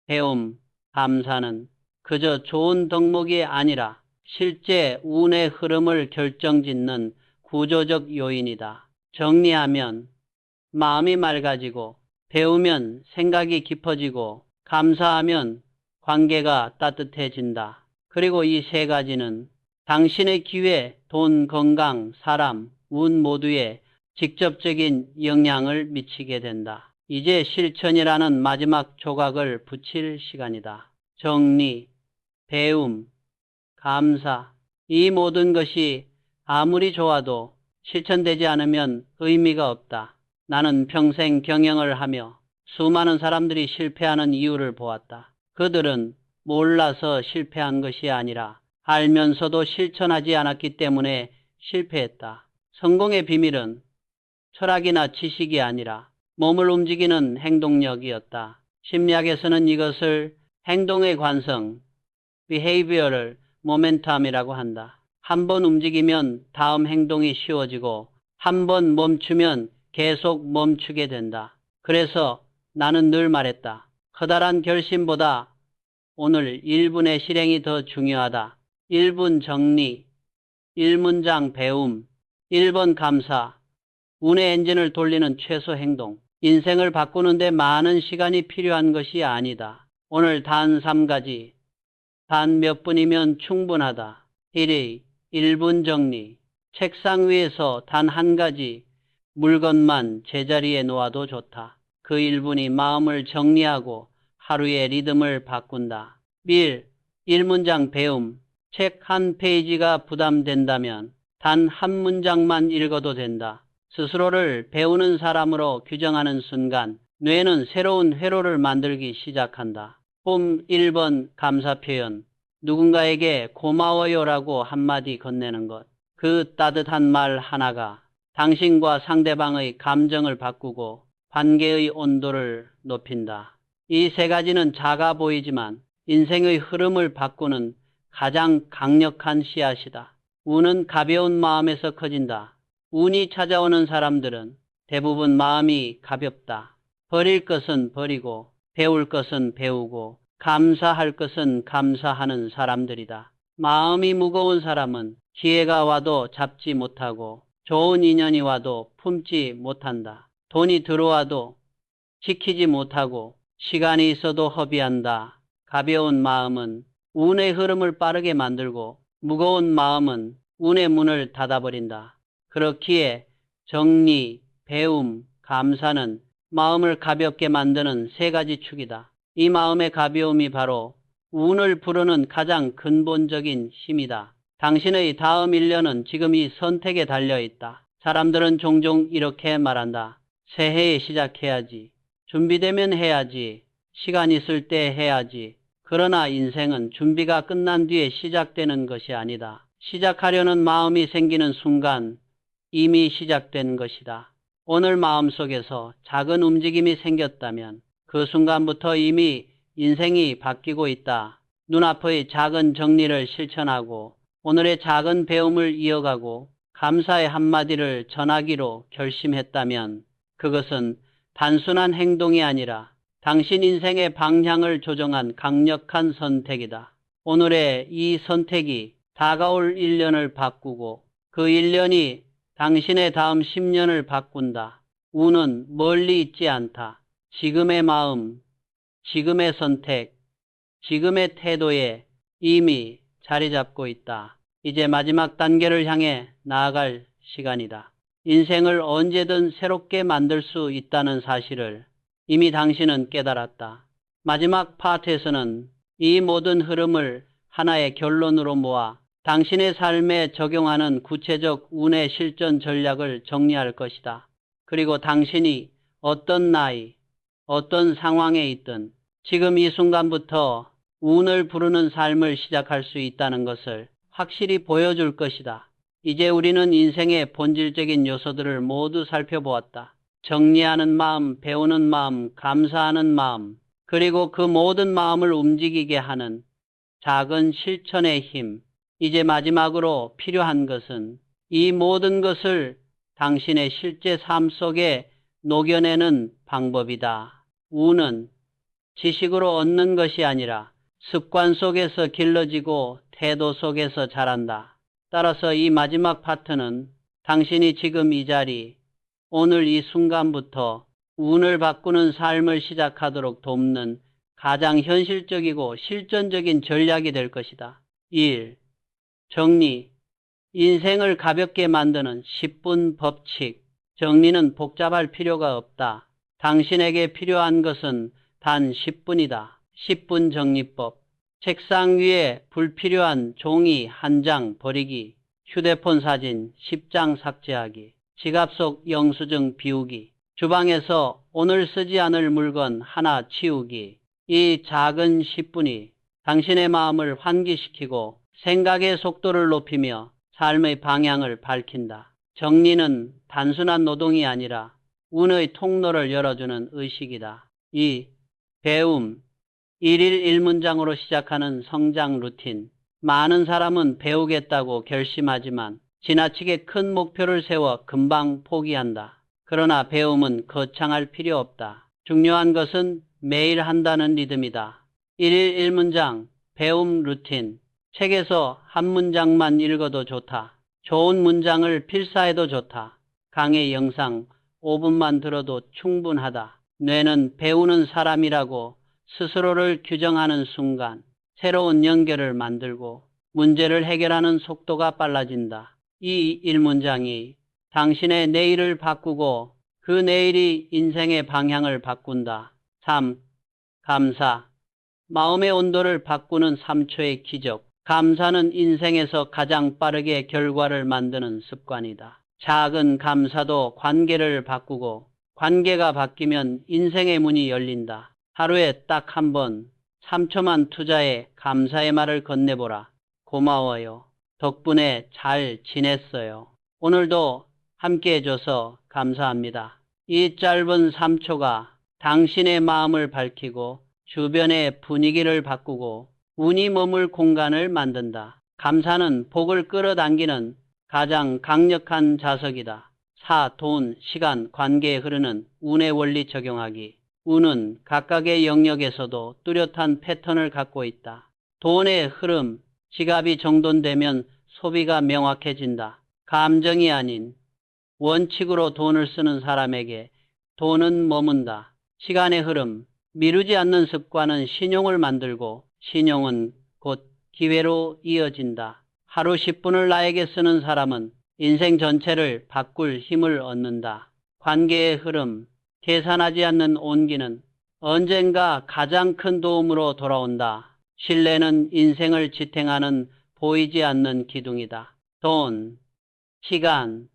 A: 배움, 감사는 그저 좋은 덕목이 아니라 실제 운의 흐름을 결정짓는 구조적 요인이다. 정리하면 마음이 맑아지고, 배우면 생각이 깊어지고, 감사하면 관계가 따뜻해진다. 그리고 이 3가지는 당신의 기회, 돈, 건강, 사람, 운 모두에 직접적인 영향을 미치게 된다. 이제 실천이라는 마지막 조각을 붙일 시간이다. 정리, 배움, 감사, 이 모든 것이 아무리 좋아도 실천되지 않으면 의미가 없다. 나는 평생 경영을 하며 수많은 사람들이 실패하는 이유를 보았다. 그들은 몰라서 실패한 것이 아니라 알면서도 실천하지 않았기 때문에 실패했다. 성공의 비밀은 철학이나 지식이 아니라 몸을 움직이는 행동력이었다. 심리학에서는 이것을 행동의 관성, behavioral momentum이라고 한다. 한 번 움직이면 다음 행동이 쉬워지고 한 번 멈추면 계속 멈추게 된다. 그래서 나는 늘 말했다. 커다란 결심보다 오늘 1분의 실행이 더 중요하다. 1분 정리, 1문장 배움, 1번 감사, 운의 엔진을 돌리는 최소 행동. 인생을 바꾸는데 많은 시간이 필요한 것이 아니다. 오늘 단 3가지. 단 몇 분이면 충분하다. 1위, 1분 정리. 책상 위에서 단 한 가지 물건만 제자리에 놓아도 좋다. 그 1분이 마음을 정리하고 하루의 리듬을 바꾼다. 1. 1문장 배움. 책 한 페이지가 부담된다면 단 한 문장만 읽어도 된다. 스스로를 배우는 사람으로 규정하는 순간 뇌는 새로운 회로를 만들기 시작한다. 1번 감사 표현. 누군가에게 고마워요라고 한마디 건네는 것. 그 따뜻한 말 하나가 당신과 상대방의 감정을 바꾸고 관계의 온도를 높인다. 이 세 가지는 작아 보이지만 인생의 흐름을 바꾸는 가장 강력한 씨앗이다. 운은 가벼운 마음에서 커진다. 운이 찾아오는 사람들은 대부분 마음이 가볍다. 버릴 것은 버리고 배울 것은 배우고 감사할 것은 감사하는 사람들이다. 마음이 무거운 사람은 기회가 와도 잡지 못하고 좋은 인연이 와도 품지 못한다. 돈이 들어와도 지키지 못하고 시간이 있어도 허비한다. 가벼운 마음은 운의 흐름을 빠르게 만들고 무거운 마음은 운의 문을 닫아버린다. 그렇기에 정리, 배움, 감사는 마음을 가볍게 만드는 세 가지 축이다. 이 마음의 가벼움이 바로 운을 부르는 가장 근본적인 힘이다. 당신의 다음 1년은 지금 이 선택에 달려있다. 사람들은 종종 이렇게 말한다. 새해에 시작해야지. 준비되면 해야지. 시간 있을 때 해야지. 그러나 인생은 준비가 끝난 뒤에 시작되는 것이 아니다. 시작하려는 마음이 생기는 순간 이미 시작된 것이다. 오늘 마음속에서 작은 움직임이 생겼다면 그 순간부터 이미 인생이 바뀌고 있다. 눈앞의 작은 정리를 실천하고 오늘의 작은 배움을 이어가고 감사의 한마디를 전하기로 결심했다면 그것은 단순한 행동이 아니라 당신 인생의 방향을 조정한 강력한 선택이다. 오늘의 이 선택이 다가올 1년을 바꾸고 그 1년이 당신의 다음 10년을 바꾼다. 운은 멀리 있지 않다. 지금의 마음, 지금의 선택, 지금의 태도에 이미 자리 잡고 있다. 이제 마지막 단계를 향해 나아갈 시간이다. 인생을 언제든 새롭게 만들 수 있다는 사실을 이미 당신은 깨달았다. 마지막 파트에서는 이 모든 흐름을 하나의 결론으로 모아 당신의 삶에 적용하는 구체적 운의 실전 전략을 정리할 것이다. 그리고 당신이 어떤 나이, 어떤 상황에 있든 지금 이 순간부터 운을 부르는 삶을 시작할 수 있다는 것을 확실히 보여줄 것이다. 이제 우리는 인생의 본질적인 요소들을 모두 살펴보았다. 정리하는 마음, 배우는 마음, 감사하는 마음, 그리고 그 모든 마음을 움직이게 하는 작은 실천의 힘. 이제 마지막으로 필요한 것은 이 모든 것을 당신의 실제 삶 속에 녹여내는 방법이다. 운은 지식으로 얻는 것이 아니라 습관 속에서 길러지고 태도 속에서 자란다. 따라서 이 마지막 파트는 당신이 지금 이 자리, 오늘 이 순간부터 운을 바꾸는 삶을 시작하도록 돕는 가장 현실적이고 실전적인 전략이 될 것이다. 1. 정리. 인생을 가볍게 만드는 10분 법칙. 정리는 복잡할 필요가 없다. 당신에게 필요한 것은 단 10분이다. 10분 정리법. 책상 위에 불필요한 종이 한 장 버리기. 휴대폰 사진 10장 삭제하기. 지갑 속 영수증 비우기. 주방에서 오늘 쓰지 않을 물건 하나 치우기. 이 작은 10분이 당신의 마음을 환기시키고 생각의 속도를 높이며 삶의 방향을 밝힌다. 정리는 단순한 노동이 아니라 운의 통로를 열어주는 의식이다. 2. 배움. 1일 1문장으로 시작하는 성장 루틴. 많은 사람은 배우겠다고 결심하지만 지나치게 큰 목표를 세워 금방 포기한다. 그러나 배움은 거창할 필요 없다. 중요한 것은 매일 한다는 리듬이다. 1일 1문장 배움 루틴. 책에서 한 문장만 읽어도 좋다. 좋은 문장을 필사해도 좋다. 강의 영상 5분만 들어도 충분하다. 뇌는 배우는 사람이라고 스스로를 규정하는 순간 새로운 연결을 만들고 문제를 해결하는 속도가 빨라진다. 이 일문장이 당신의 내일을 바꾸고 그 내일이 인생의 방향을 바꾼다. 3. 감사. 마음의 온도를 바꾸는 3초의 기적. 감사는 인생에서 가장 빠르게 결과를 만드는 습관이다. 작은 감사도 관계를 바꾸고 관계가 바뀌면 인생의 문이 열린다. 하루에 딱 한 번 3초만 투자해 감사의 말을 건네보라. 고마워요. 덕분에 잘 지냈어요. 오늘도 함께 해줘서 감사합니다. 이 짧은 3초가 당신의 마음을 밝히고 주변의 분위기를 바꾸고 운이 머물 공간을 만든다. 감사는 복을 끌어당기는 가장 강력한 자석이다. 4. 돈, 시간, 관계에 흐르는 운의 원리 적용하기. 운은 각각의 영역에서도 뚜렷한 패턴을 갖고 있다. 돈의 흐름, 지갑이 정돈되면 소비가 명확해진다. 감정이 아닌 원칙으로 돈을 쓰는 사람에게 돈은 머문다. 시간의 흐름, 미루지 않는 습관은 신용을 만들고 신용은 곧 기회로 이어진다. 하루 10분을 나에게 쓰는 사람은 인생 전체를 바꿀 힘을 얻는다. 관계의 흐름, 계산하지 않는 온기는 언젠가 가장 큰 도움으로 돌아온다. 신뢰는 인생을 지탱하는 보이지 않는 기둥이다. 돈, 시간,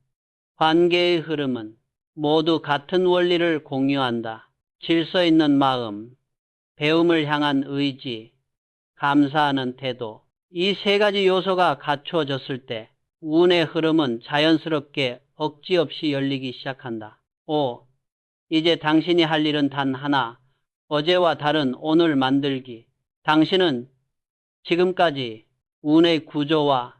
A: 관계의 흐름은 모두 같은 원리를 공유한다. 질서 있는 마음, 배움을 향한 의지, 감사하는 태도. 이 세 가지 요소가 갖추어졌을 때 운의 흐름은 자연스럽게 억지 없이 열리기 시작한다. 5. 이제 당신이 할 일은 단 하나. 어제와 다른 오늘 만들기. 당신은 지금까지 운의 구조와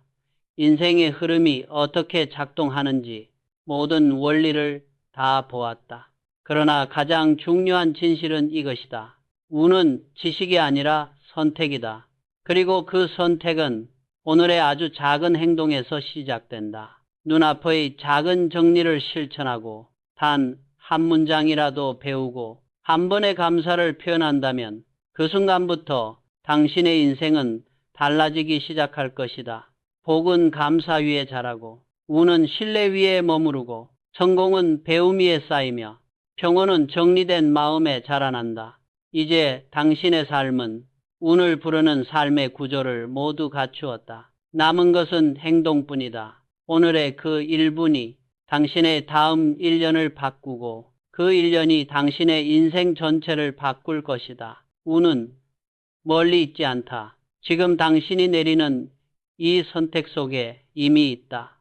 A: 인생의 흐름이 어떻게 작동하는지 모든 원리를 다 보았다. 그러나 가장 중요한 진실은 이것이다. 운은 지식이 아니라 선택이다. 그리고 그 선택은 오늘의 아주 작은 행동에서 시작된다. 눈앞의 작은 정리를 실천하고 단 한 문장이라도 배우고 한 번의 감사를 표현한다면 그 순간부터 당신의 인생은 달라지기 시작할 것이다. 복은 감사 위에 자라고 운은 신뢰 위에 머무르고 성공은 배움 위에 쌓이며 평온은 정리된 마음에 자라난다. 이제 당신의 삶은 운을 부르는 삶의 구조를 모두 갖추었다. 남은 것은 행동뿐이다. 오늘의 그 1분이 당신의 다음 1년을 바꾸고 그 1년이 당신의 인생 전체를 바꿀 것이다. 운은 멀리 있지 않다. 지금 당신이 내리는 이 선택 속에 이미 있다.